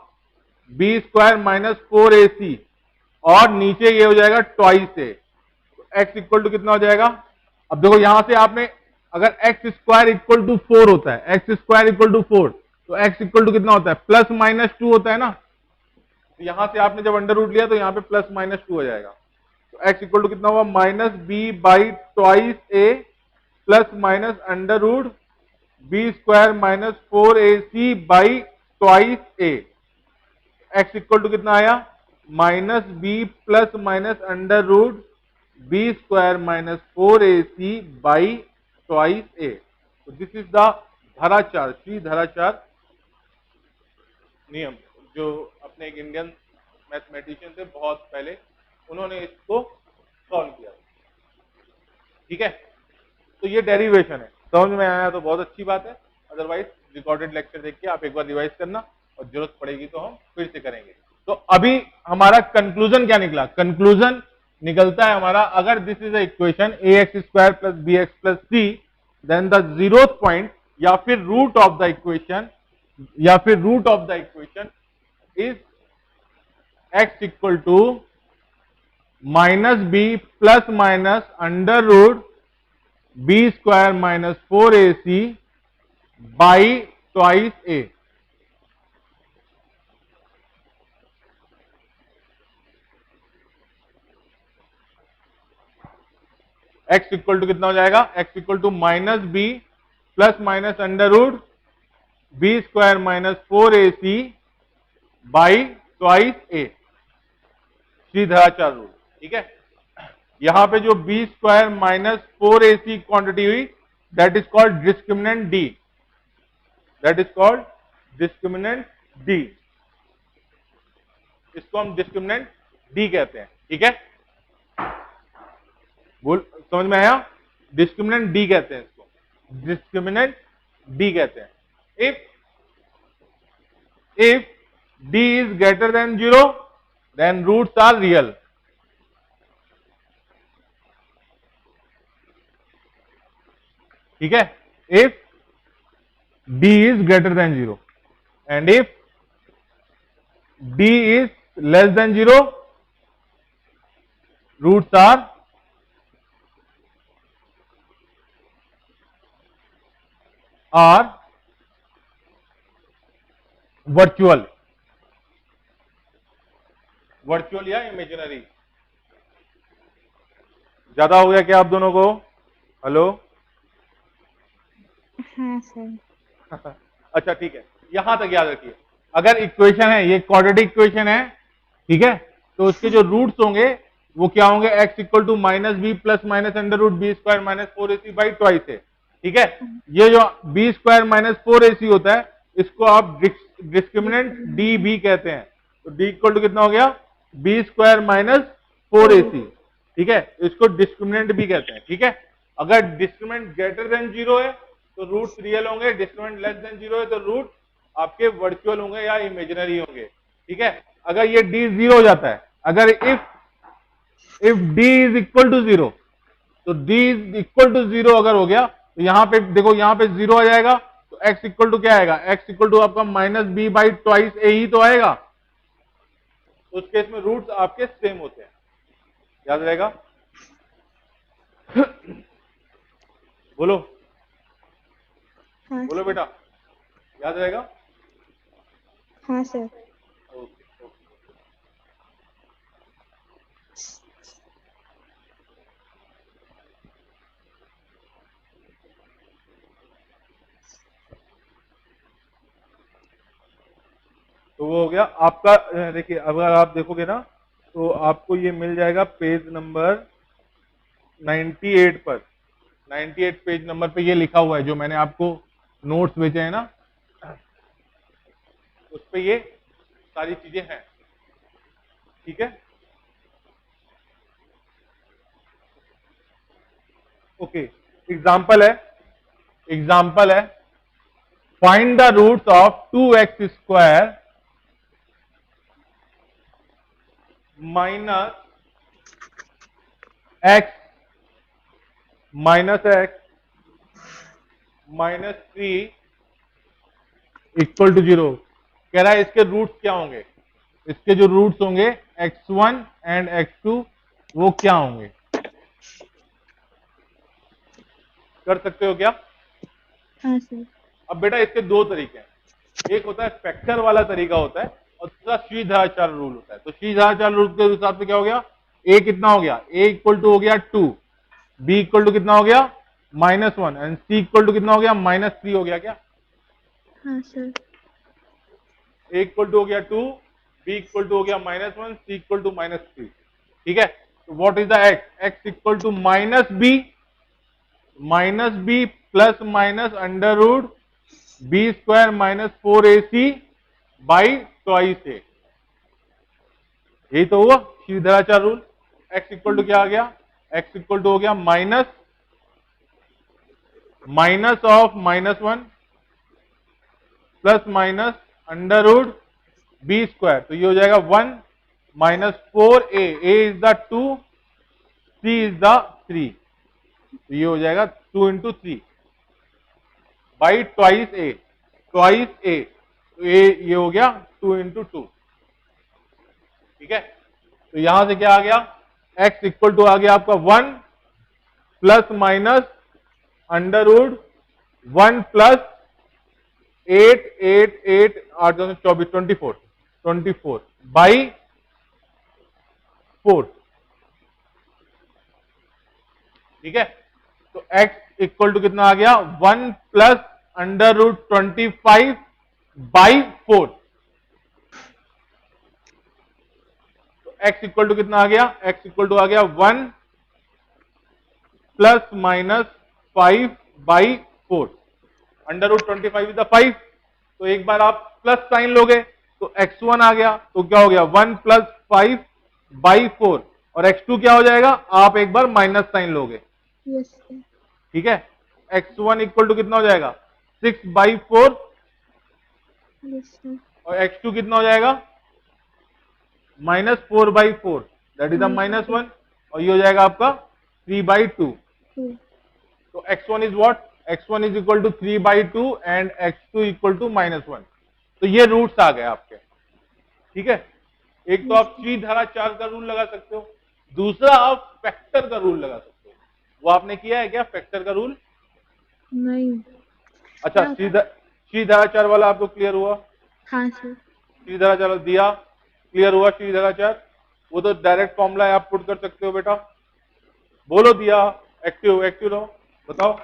B square minus 4ac, और नीचे ये हो जाएगा ट्वाइस ए, तो x इक्वल टू कितना हो जाएगा। अब देखो यहां से आपने, अगर x स्क्वायर इक्वल टू 4 होता है, x स्क्वायर इक्वल टू 4, तो x इक्वल टू कितना होता है, प्लस माइनस 2 होता है ना, तो यहां से आपने जब अंडर रूट लिया तो यहां पे प्लस माइनस 2 हो जाएगा, तो x इक्वल टू कितना हुआ, minus B by twice A plus minus under root B square minus 4ac by twice A. X equal to कितना आया, minus B plus minus under root B square minus 4ac by twice A. This is the धाराचार, Shridharacharya नियम, जो अपने एक Indian mathematician थे बहुत पहले, उन्होंने इसको सॉल्व किया। ठीक है, तो ये डेरिवेशन है। समझ में आया तो बहुत अच्छी बात है, अदरवाइज रिकॉर्डेड लेक्चर देख के आप एक बार रिवाइज करना और जरूरत पड़ेगी तो हम फिर से करेंगे। तो अभी हमारा कंक्लूजन क्या निकला? कंक्लूजन निकलता है हमारा, अगर this is equation ax² plus bx plus c, then the zeroth point या फिर root of the equation is x equal to minus B plus minus under root B square minus 4ac by twice a. x equal to कितना हो जाएगा? x equal to minus B plus minus under root B square minus 4ac by twice a, Sridharacharya rule. ठीक है, यहां पे जो b square minus 4ac quantity हुई, that is called discriminant D, इसको हम डिस्क्रिमिनेंट डी कहते हैं। ठीक है, बोल समझ में आया? डिस्क्रिमिनेंट डी कहते हैं इसको, डिस्क्रिमिनेंट डी कहते हैं। If d is greater than 0, then roots are real. ठीक है, if d is greater than 0 and if d is less than 0, roots are virtual या इमेजिनरी। ज्यादा हो गया क्या आप दोनों को? हेलो? हाँ सर। अच्छा ठीक है, यहां तक याद रखिए, अगर इक्वेशन है, ये क्वाड्रेटिक इक्वेशन है, ठीक है, तो उसके जो रूट्स होंगे वो क्या होंगे? x equal to minus B plus minus under root B square minus 4ac by twice है। ठीक है, ये जो बी स्क्वायर माइनस 4ac होता है, इसको आप डिस्क्रिमिनेंट डी भी कहते हैं। तो डी इक्वल टू कितना हो गया? B square minus 4ac। ठीक है, इसको डिस्क्रिमिनेंट भी कहते हैं। ठीक है, अगर डिस्क्रिमिनेंट ग्रेटर देन 0 है तो रूट्स रियल होंगे, डिस्क्रिमिनेंट लेस देन 0 है तो रूट आपके वर्चुअल होंगे या इमेजिनरी होंगे। ठीक है, अगर ये d 0 हो जाता है, अगर if d is equal to 0, तो d इज इक्वल टू 0 अगर हो गया तो यहां पे देखो, यहां पे 0 आ जाएगा, तो x इक्वल टू क्या आएगा? x इक्वल टू आपका माइनस बी बाई ट्वाइस ए ही तो आएगा। तो उस केस में रूट्स आपके सेम होते हैं, याद रहेगा? बोलो हाँ बोलो बेटा, याद रहेगा? हाँ सर। Okay okay. तो वो हो गया आपका। देखिए, अगर आप देखोगे ना तो आपको ये मिल जाएगा पेज नंबर 98 पर। 98 पेज नंबर पे ये लिखा हुआ है, जो मैंने आपको नोट्स भेजे हैं ना, उस पे ये सारी चीजें हैं। ठीक है, ओके। एग्जाम्पल है find the roots of 2x square minus x minus 3 equal to 0। कह रहा है इसके रूट्स क्या होंगे? इसके जो रूट्स होंगे x1 एंड x2 वो क्या होंगे? कर सकते हो क्या? हाँ सर। अब बेटा इसके दो तरीके हैं, एक होता है फैक्टर वाला तरीका होता है और दूसरा श्रीधराचार्य रूल होता है। तो श्रीधराचार्य रूल के हिसाब से क्या हो गया? a कितना हो गया? a इक्वल टू हो गया 2, b इक्वल टू कितना हो गया? -1 एंड c इक्वल टू कितना हो गया? -3 हो गया क्या? हाँ सर। a इक्वल टू हो गया 2, b इक्वल टू हो गया -1, c इक्वल टू -3। ठीक है, तो what is the x? x equal to -b plus minus under root B square minus 4ac by twice A. यही तो हुआ Shridharacharya rule. x equal to क्या आ गया, x इक्वल टू हो गया minus of -1 plus minus under root B square, तो ये हो जाएगा 1 minus 4a, a is the 2, c is the 3, तो ये हो जाएगा 2 इंटू 3 बाई ट्वाइस ए, तो ये हो गया 2 इंटू 2। ठीक है, तो यहां से क्या आ गया, x इक्वल टू आ गया आपका 1 plus minus under root 1 plus 8 8 8 8 24 24 by 4। ठीक है, तो x इक्वल टू कितना आ गया, 1 प्लस अंडर रूट 25 बाई 4। तो x इक्वल टू कितना आ गया, x इक्वल टू आ गया 1 plus minus 5 by 4। Under root 25 is the 5, तो एक बार आप प्लस साइन लोगे तो x1 आ गया, तो क्या हो गया 1 प्लस 5 बाई 4, और x2 क्या हो जाएगा, आप एक बार माइनस साइन लोगे। यस ठीक है, x1 इक्वल टू कितना हो जाएगा 6 बाई 4, यस और x2 कितना हो जाएगा minus 4 by 4, that is the -1, और ये हो जाएगा आपका 3 बाई 2। तो x1 is what, x1 is equal to 3 by 2 and x2 equal to -1। तो ये रूट्स आ गए आपके। ठीक है, एक तो आप श्रीधराचार्य का रूल लगा सकते हो, दूसरा आप फैक्टर का रूल लगा सकते हो। वो आपने किया है क्या, फैक्टर का रूल? नहीं। अच्छा, श्रीधराचार्य वाला आपको क्लियर हुआ? हाँ सर। श्रीधराचार्य दिया, क्लियर हुआ श्रीधराचार्य? वो तो डायरेक्ट फॉर्मूला है, आप पुट कर सकते हो बेटा। बोलो दिया, एक्टिव एक्टिव रहो, बताओ।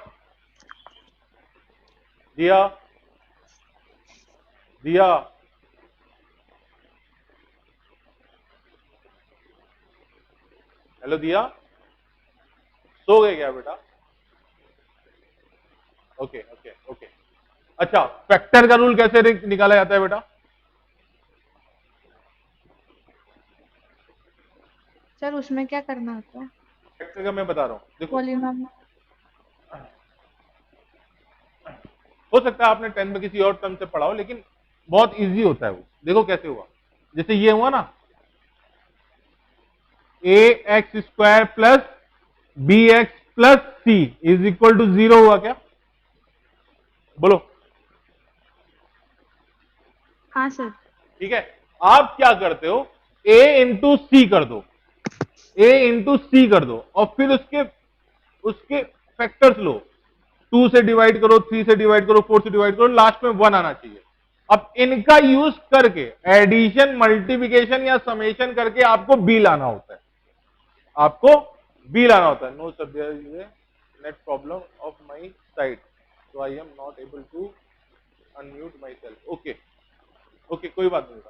दिया दिया हेलो दिया, सो गए क्या बेटा? Okay okay okay. अच्छा, फैक्टर का रूल कैसे निकाला जाता है बेटा? सर उसमें क्या करना होता है? फैक्टर का मैं बता रहा हूं, देखो पॉलीनॉम। हो सकता है आपने 10th में किसी और टर्म से पढ़ा हो, लेकिन बहुत इजी होता है वो। देखो कैसे हुआ, जैसे ये हुआ ना, A x square plus B x plus C is equal to 0 हुआ क्या? बोलो। हाँ सर। ठीक है, आप क्या करते हो, a इंटू सी कर दो, a इंटू सी कर दो, और फिर उसके फैक्टर्स लो, 2 से डिवाइड करो, 3 से डिवाइड करो, 4 से डिवाइड करो, लास्ट में 1 आना चाहिए। अब इनका यूज करके एडिशन, मल्टीप्लिकेशन या समेशन करके आपको बी लाना होता है, आपको बी लाना होता है। No sir, there is a net problem of my side, so I am not able to unmute myself. Okay okay, कोई बात नहीं।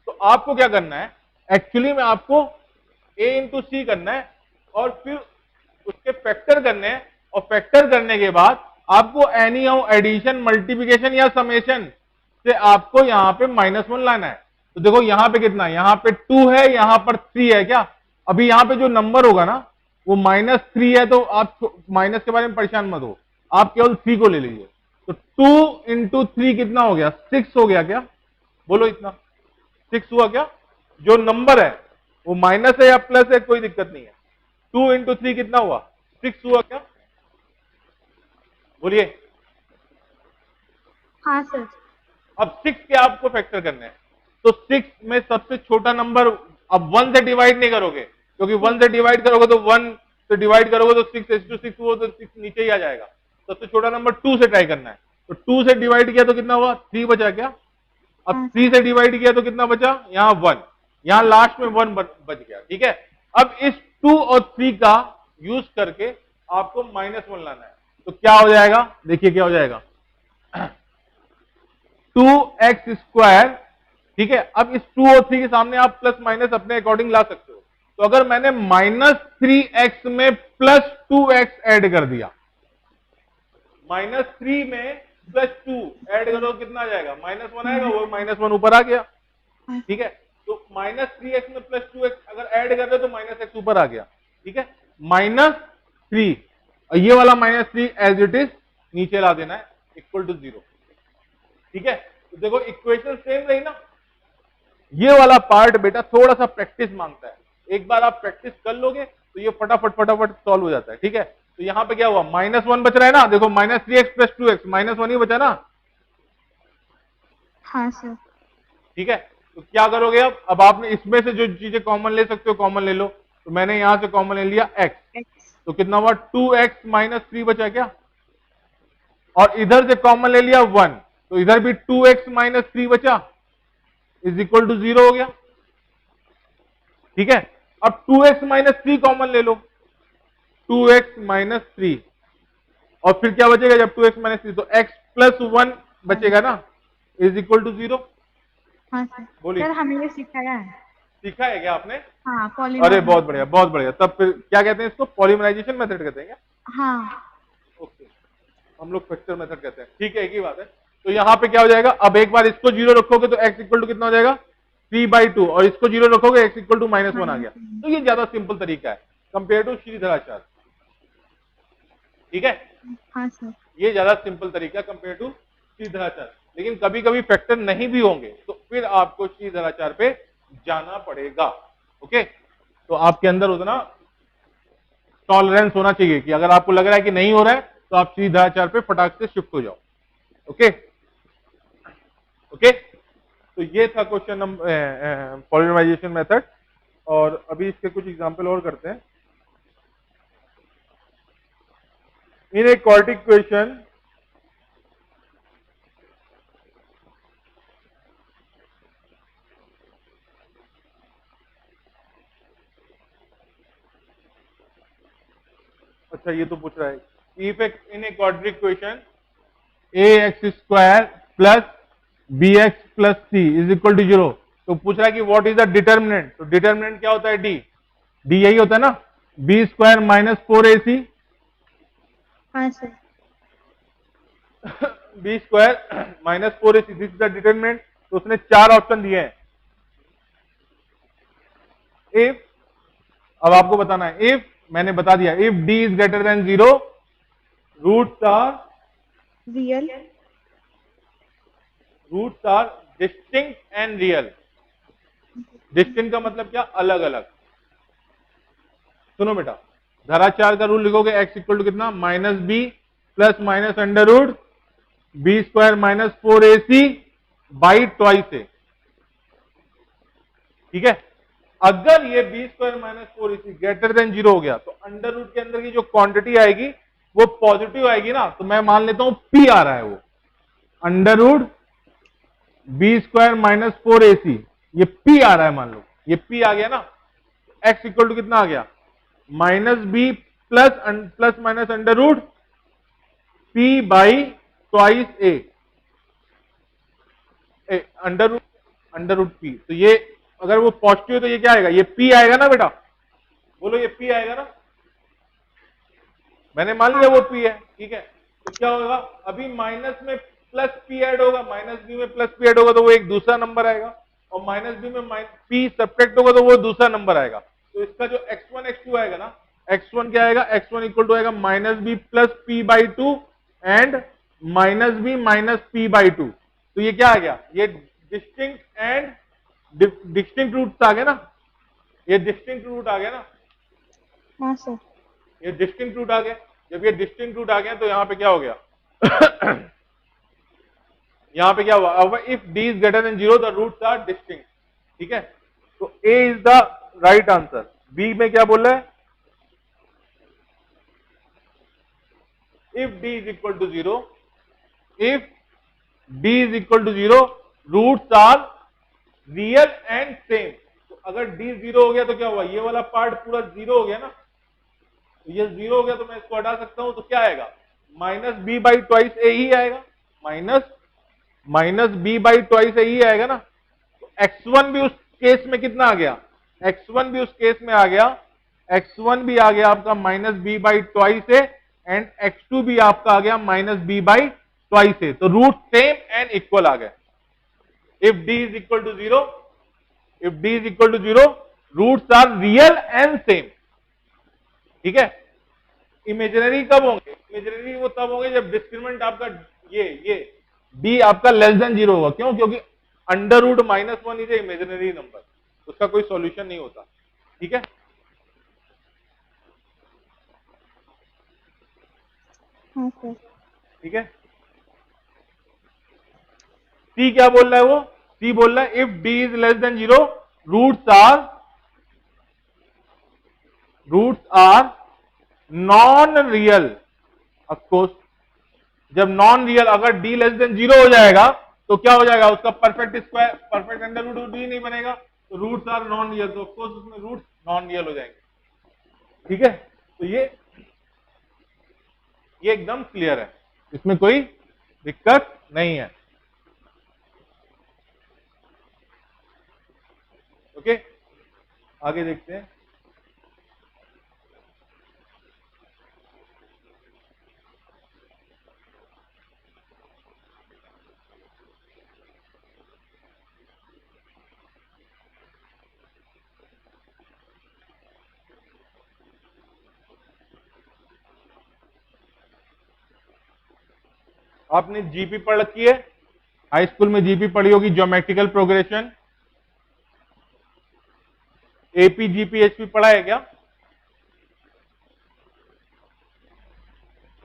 तो आपको क्या करना है, एक्चुअली में आपको a इंटू सी करना है, और फिर उसके फैक्टर करने हैं, और फैक्टर करने के बाद आपको एनी हाउ एडिशन, मल्टीप्लिकेशन या समेशन से आपको यहां पे -1 लाना है। तो देखो यहां पे कितना है, यहां पे 2 है, यहां पर 3 है क्या? अभी यहां पे जो नंबर होगा ना वो -3 है, तो आप माइनस के बारे में परेशान मत हो, आप केवल 3 को ले लीजिए। तो 2 इंटू 3 कितना हो गया, 6 हो गया क्या? बोलो, इतना 6 हुआ क्या? जो नंबर है वो माइनस है या प्लस है, कोई दिक्कत नहीं है। 2 इंटू 3 कितना हुआ, 6 हुआ क्या? बोलिए। हाँ सर। अब 6 के आपको फैक्टर करने हैं, तो 6 में सबसे छोटा नंबर, अब 1 से डिवाइड नहीं करोगे, क्योंकि 1 से डिवाइड करोगे तो 1 से डिवाइड करोगे तो 6 6 हुआ, तो 6 नीचे ही आ जाएगा। सबसे छोटा नंबर 2 से ट्राई करना है, तो 2 से डिवाइड किया तो कितना हुआ, 3 बचा क्या? अब 3 से डिवाइड किया तो कितना बचा, यहाँ 1, यहाँ लास्ट में 1 बच गया। ठीक है, अब इस 2 और 3 का यूज करके आपको -1 लाना है, तो क्या हो जाएगा, देखिए क्या हो जाएगा, 2x स्क्वायर। ठीक है, अब इस 2 और 3 के सामने आप प्लस माइनस अपने अकॉर्डिंग ला सकते हो। तो अगर मैंने -3x में +2x ऐड कर दिया, -3 में +2 ऐड करो कितना आ जाएगा, -1 आएगा, वो -1 ऊपर आ गया, ठीक है। तो -3x में +2x अगर ऐड कर रहे हो तो -x ऊपर आ गया, ठीक है। -3 और ये वाला -3 एज इट इज नीचे ला देना है इक्वल टू 0, ठीक है। तो देखो इक्वेशन सेम रही ना। ये वाला पार्ट बेटा थोड़ा सा प्रैक्टिस मांगता है, एक बार आप प्रैक्टिस कर लोगे तो ये फटाफट फटाफट सॉल्व हो जाता है, ठीक है। तो यहां पे क्या हुआ, -1 बच रहा है ना, देखो -3x + 2x -1 ही बचा ना, हाँ सर। ठीक है। तो क्या करोगे अब आपने इसमें से जो चीजें कॉमन ले सकते हो कॉमन ले लो। तो मैंने यहां से कॉमन ले लिया x, तो कितना हुआ 2x - 3 बचा क्या, और इधर से कॉमन ले लिया 1, तो इधर भी 2x - 3 बचा इज इक्वल टू 0 हो गया, ठीक है। अब 2x - 3 कॉमन ले लो, 2x - 3, और फिर क्या बचेगा जब 2x - 3, तो x + 1 बचेगा ना, इज इक्वल टू 0। हाँ सर। बोलिए, सर हमें ये सिखाया है। सीखा है क्या आपने? हाँ, अरे पॉलीमर। बहुत बढ़िया बहुत बढ़िया। तब फिर क्या कहते हैं इसको, पॉलीमराइजेशन मेथड कहते हैं क्या? हाँ। ओके, हम लोग फ्रैक्चर मेथड कहते हैं, ठीक है, एक ही बात है। तो यहाँ पे क्या हो जाएगा, अब एक बार इसको 0 रखोगे तो x इक्वल टू कितना हो जाएगा 3/2, और इसको 0 रखोगे x इक्वल टू -1 आ गया। तो ये ज्यादा सिंपल तरीका है कंपेयर टू श्रीधराचार्य, ठीक है। हाँ सर। ये ज्यादा सिंपल तरीका कंपेयर टू श्रीधराचार्य, लेकिन कभी कभी फैक्टर नहीं भी होंगे तो फिर आपको श्रीधराचार्य पे जाना पड़ेगा, ओके। तो आपके अंदर उतना टॉलरेंस होना चाहिए कि अगर आपको लग रहा है कि नहीं हो रहा है तो आप श्रीधराचार्य पे फटाक से शिफ्ट हो जाओ, ओके ओके। तो ये था क्वेश्चन नंबर पॉलीमराइजेशन मेथड, और अभी इसके कुछ एग्जांपल और करते हैं। इन ए क्वाड्रेटिक इक्वेशन अच्छा ये तो पूछ रहा है if in a quadratic equation ax² + bx + c is equal to 0, तो पूछ रहा है कि व्हाट इज द डिटर्मिनेंट। तो डिटर्मिनेंट क्या होता है, डी यही होता है ना, b² - 4ac, हाँ sir. b² - 4ac, this is the determinant. तो उसने 4 ऑप्शन दिए हैं। इफ, अब आपको बताना है, इफ मैंने बता दिया, if d is greater than 0, roots are distinct and real. Distinct का मतलब क्या, अलग अलग। सुनो बेटा, धराचार का रूल लिखोगे x इक्वल टू कितना, -b + -√b² - 4ac by twice A, ठीक है। अगर ये b² - 4ac ग्रेटर देन 0 हो गया तो अंडर रूट के अंदर की जो क्वांटिटी आएगी वो पॉजिटिव आएगी ना, तो मैं मान लेता हूं p आ रहा है, वो अंडर रूट b² - 4ac, ये p आ रहा है, मान लो ये p आ गया ना, x इक्वल टू कितना आ गया, -b + under root p by twice a, under root p। तो ये अगर वो पॉजिटिव है तो ये क्या आएगा, ये p आएगा ना बेटा, बोलो ये p आएगा ना, मैंने मान लिया वो p है, ठीक है। तो क्या होगा, अभी माइनस में प्लस p ऐड होगा, -b में प्लस p ऐड होगा तो वो एक दूसरा नंबर आएगा, और -b में p सब्ट्रैक्ट होगा तो वो दूसरा नंबर आएगा। तो इसका जो x1 x2 आएगा ना, x1 क्या आएगा, x1 इक्वल टू आएगा -b + p/2 and -b - p/2। तो ये क्या आ गया, ये डिस्टिंक्ट रूट्स आ गए ना, ये डिस्टिंक्ट रूट आ गया ना, हाँ सर। ये डिस्टिंक्ट रूट आ गया। जब ये डिस्टिंक्ट रूट आ गया तो यहां पे क्या हो गया यहां पे क्या हुआ, अब if d is greater than 0 the roots are distinct, ठीक है। तो a is the right answer. b में क्या बोल रहा है, if d is equal to 0, if d is equal to 0 roots are real and same. तो अगर d 0 हो गया तो क्या हुआ, ये वाला पार्ट पूरा 0 हो गया ना, तो ये 0 हो गया तो मैं इसको हटा सकता हूं, तो क्या आएगा, -b/ ट्वाइस ए ही आएगा, -b/ ट्वाइस ए ही आएगा ना। तो x1 भी उस केस में कितना आ गया, x1 भी उस केस में आ गया, x1 भी आ गया आपका -b/ twice A and x2 भी आपका आ गया माइनस बी बाई ट्वाइस ए, तो रूट सेम एंड इक्वल आ गए। If d is equal to zero, if d is equal to zero, roots are real and same. ठीक है, इमेजिनरी कब होंगे? इमेजिनरी वो तब होंगे जब डिस्क्रिमिनेंट आपका ये d आपका लेस देन जीरो होगा। क्यों? क्योंकि under root minus one is a imaginary number, उसका कोई सॉल्यूशन नहीं होता। ठीक है, हाँ सर। ठीक है। सी क्या बोल रहा है? वो सी बोल रहा है if d is less than zero, roots are non real. Of course जब नॉन रियल, अगर d लेस देन जीरो हो जाएगा तो क्या हो जाएगा? उसका perfect square, perfect under root d नहीं बनेगा, तो रूट्स आर नॉन रियल, तो ऑफकोर्स उसमें रूट्स नॉन रियल हो जाएंगे। ठीक है, तो ये एकदम क्लियर है, इसमें कोई दिक्कत नहीं है। ओके, आगे देखते हैं। आपने जीपी पढ़ रखी है, हाई स्कूल में जीपी पढ़ी होगी, geometrical progression. AP GP HP पढ़ा है क्या?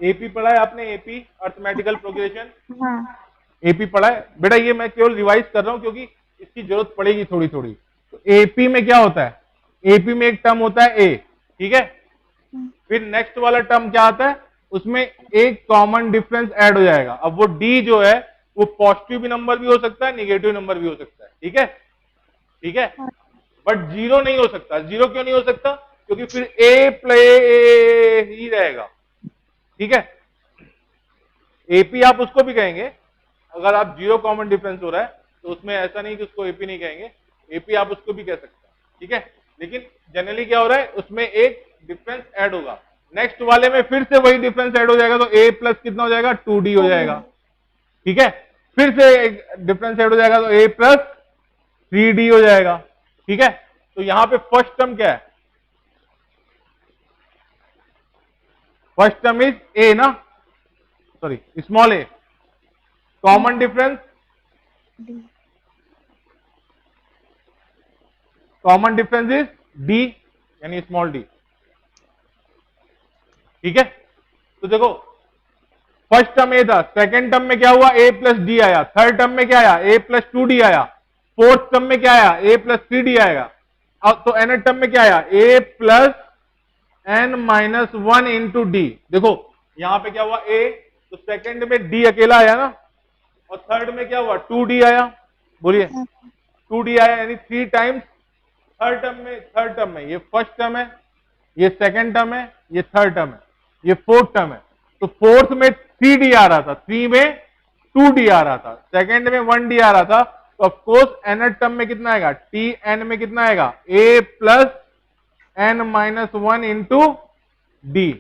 एपी पढ़ा है आपने? एपी अर्थमेटिकल प्रोग्रेशन हाँ एपी पढ़ा है बेटा? ये मैं केवल रिवाइज कर रहा हूं क्योंकि इसकी जरूरत पड़ेगी थोड़ी थोड़ी। तो एपी में क्या होता है? एपी में एक टर्म होता है ए, ठीक है, फिर नेक्स्ट वाला टर्म क्या आता है? उसमें एक कॉमन डिफरेंस ऐड हो जाएगा। अब वो डी जो है वो पॉजिटिव नंबर भी हो सकता है, निगेटिव नंबर भी हो सकता है। ठीक है, ठीक है, बट जीरो नहीं हो सकता। जीरो क्यों नहीं हो सकता? क्योंकि फिर ए प्ले ही रहेगा। ठीक है, एपी आप उसको भी कहेंगे, अगर आप जीरो कॉमन डिफरेंस हो रहा है तो उसमें ऐसा नहीं कि उसको एपी नहीं कहेंगे, एपी आप उसको भी कह सकते हैं। ठीक है, लेकिन जनरली क्या हो रहा है? उसमें एक डिफरेंस ऐड होगा, नेक्स्ट वाले में फिर से वही डिफरेंस ऐड हो जाएगा, तो ए प्लस कितना हो जाएगा? 2d हो जाएगा। ठीक है, फिर से एक डिफरेंस ऐड हो जाएगा तो ए प्लस 3d हो जाएगा। ठीक है, तो यहां पे फर्स्ट टर्म क्या है? फर्स्ट टर्म इज ए ना, sorry small A, common difference, D common difference is D यानी स्मॉल डी। ठीक है, तो देखो फर्स्ट टर्म ए था, सेकंड टर्म में क्या हुआ? ए प्लस डी आया, थर्ड टर्म में क्या आया? ए प्लस 2d आया, फोर्थ टर्म में क्या आया? ए प्लस 3d आएगा। अब तो एन टर्म में क्या आया? ए plus N minus one into D. देखो यहां पे क्या हुआ? ए, तो सेकंड में डी अकेला आया ना, और थर्ड में क्या हुआ? 2d आया। बोलिए 2d आया, यानी 3 टाइम्स थर्ड टर्म में ये फर्स्ट टर्म है, ये सेकंड टर्म है, ये थर्ड टर्म है, ये फोर्थ टर्म है। तो फोर्थ में 3d आ रहा था, 3 में 2d आ रहा था, सेकंड में 1d आ रहा था, तो ऑफकोर्स एन टर्म में कितना आएगा? टी एन में कितना आएगा? A plus N minus one into d.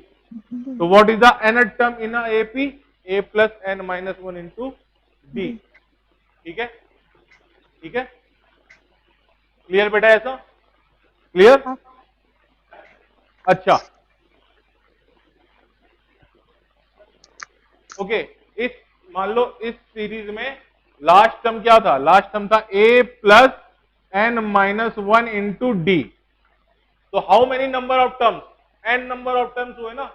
तो what is the n term in AP? A plus N minus one into d. ठीक है, ठीक है, क्लियर बेटा? ऐसा क्लियर? अच्छा, ओके, इस मान लो इस सीरीज में लास्ट टर्म क्या था? लास्ट टर्म था a plus N minus one into d. तो how many number of terms? N number of terms हुए ना,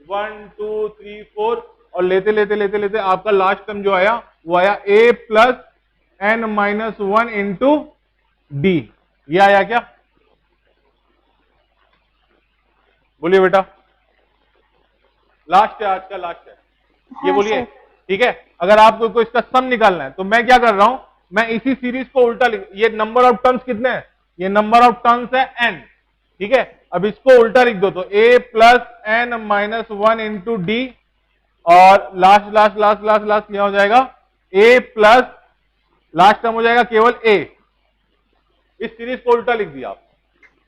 1 2 3 4, और लेते लेते लेते लेते आपका लास्ट टर्म जो आया वो आया ए plus N minus one into d. ये आया क्या? बोलिए बेटा, लास्ट है, आज का लास्ट है ये, बोलिए। ठीक है, अगर आपको इसका सम निकालना है तो मैं क्या कर रहा हूं? मैं इसी सीरीज को उल्टा लिख, ये नंबर ऑफ टर्म्स कितने हैं? ये नंबर ऑफ टर्म्स है एन। ठीक है, अब इसको उल्टा लिख दो, तो a plus N minus one into d, और last last last last last क्या हो जाएगा? ए प्लस लास्ट टर्म हो जाएगा केवल ए। इस सीरीज को उल्टा लिख दिया आप,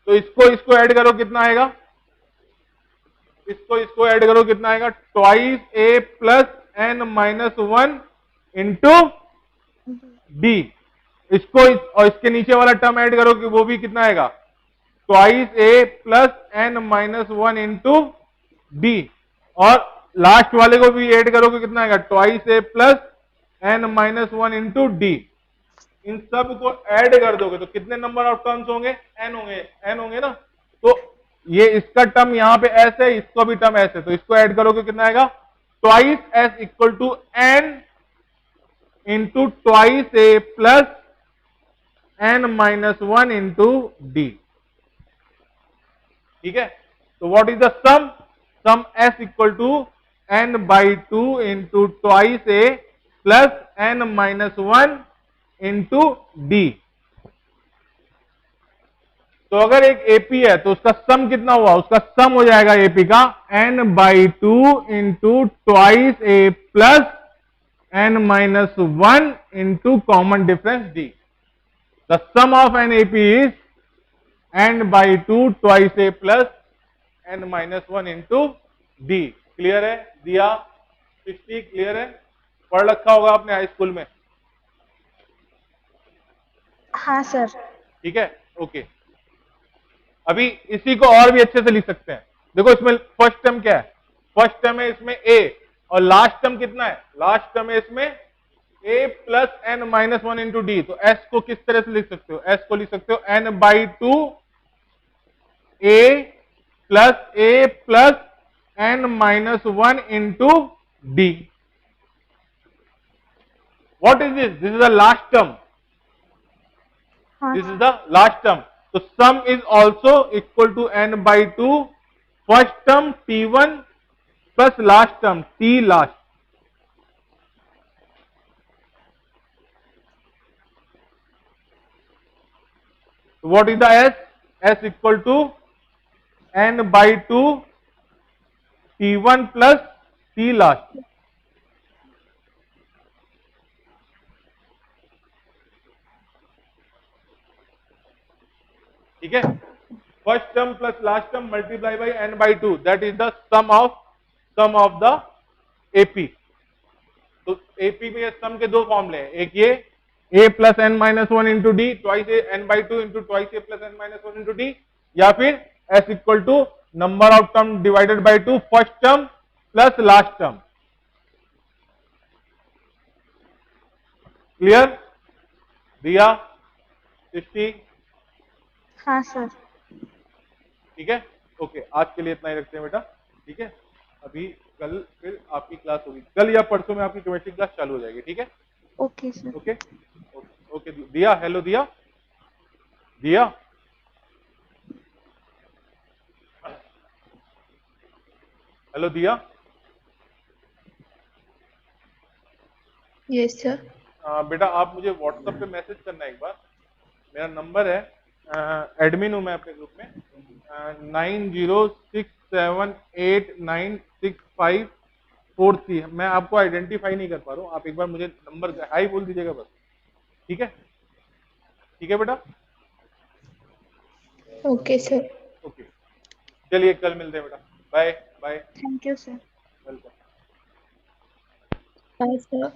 तो इसको ऐड करो, कितना आएगा? इसको ऐड करो, कितना आएगा, ट्वाइस ए plus N minus one into d. इसको और इसके नीचे वाला टर्म ऐड करो कि वो भी कितना आएगा, ट्वाइस ए plus N minus one into d. और लास्ट वाले को भी ऐड करो कि कितना आएगा, ट्वाइस ए plus N minus one into d. इन सब को ऐड कर दोगे तो कितने नंबर ऑफ टर्म्स होंगे, एन होंगे ना। तो ये इसका टर्म यहां पे एस है, इसको भी टर्म एस है, तो इसको ऐड करोगे कितना आएगा, twice s equal to n into twice A plus N minus one into d. ठीक है, तो what is the sum s equal to n by two into twice A plus N minus one into d. तो अगर एक AP है तो उसका सम कितना हुआ, उसका सम हो जाएगा एपी का n by two into twice A plus N minus one into common difference d. The sum of n AP is n by two twice A plus N minus one into d. Clear है दिया, सृष्टि clear है, पढ़ रखा होगा आपने high school में। हाँ sir. ठीक है, ओके। अभी इसी को और भी अच्छे से लिख सकते हैं। देखो इसमें फर्स्ट टर्म क्या है, फर्स्ट टर्म है इसमें ए, और लास्ट टर्म कितना है, लास्ट टर्म है इसमें a plus N minus one into d. तो एस को किस तरह से लिख सकते हो, एस को लिख सकते हो n by two a plus N minus one into d. What is this, this is the last term, हाँ this is the last term. So sum is also equal to n by 2, first term t1 plus last term t last. So what is the s, s equal to n by 2 t1 plus t last. ठीक है, first term plus last term multiply by n by two, that is the sum of the AP. तो AP में sum के दो फॉर्मूले हैं, एक ये a plus N minus one into d twice a n by two into twice A plus N minus one into d, या फिर s equal to number of term divided by two first term plus last term. Clear दिया सृष्टि? हाँ sir. ठीक है, okay, आज के लिए इतना ही रखते हैं बेटा। ठीक है, अभी कल फिर आपकी क्लास होगी, कल या परसों में आपकी केमिस्ट्री क्लास चालू हो जाएगी। ठीक है, ओके सर। Okay okay. दिया, हेलो दिया, दिया, हेलो दिया। Yes sir. बेटा आप मुझे व्हाट्सएप पे मैसेज करना एक बार, मेरा नंबर है, एडमिन हूं मैं अपने ग्रुप में, 9067896543। मैं आपको आइडेंटिफाई नहीं कर पा रहा हूँ, आप एक बार मुझे नंबर हाई बोल दीजिएगा बस। ठीक है, ठीक है बेटा, ओके सर। ओके, चलिए कल मिलते हैं बेटा, bye bye, thank you sir. Welcome. Bye sir.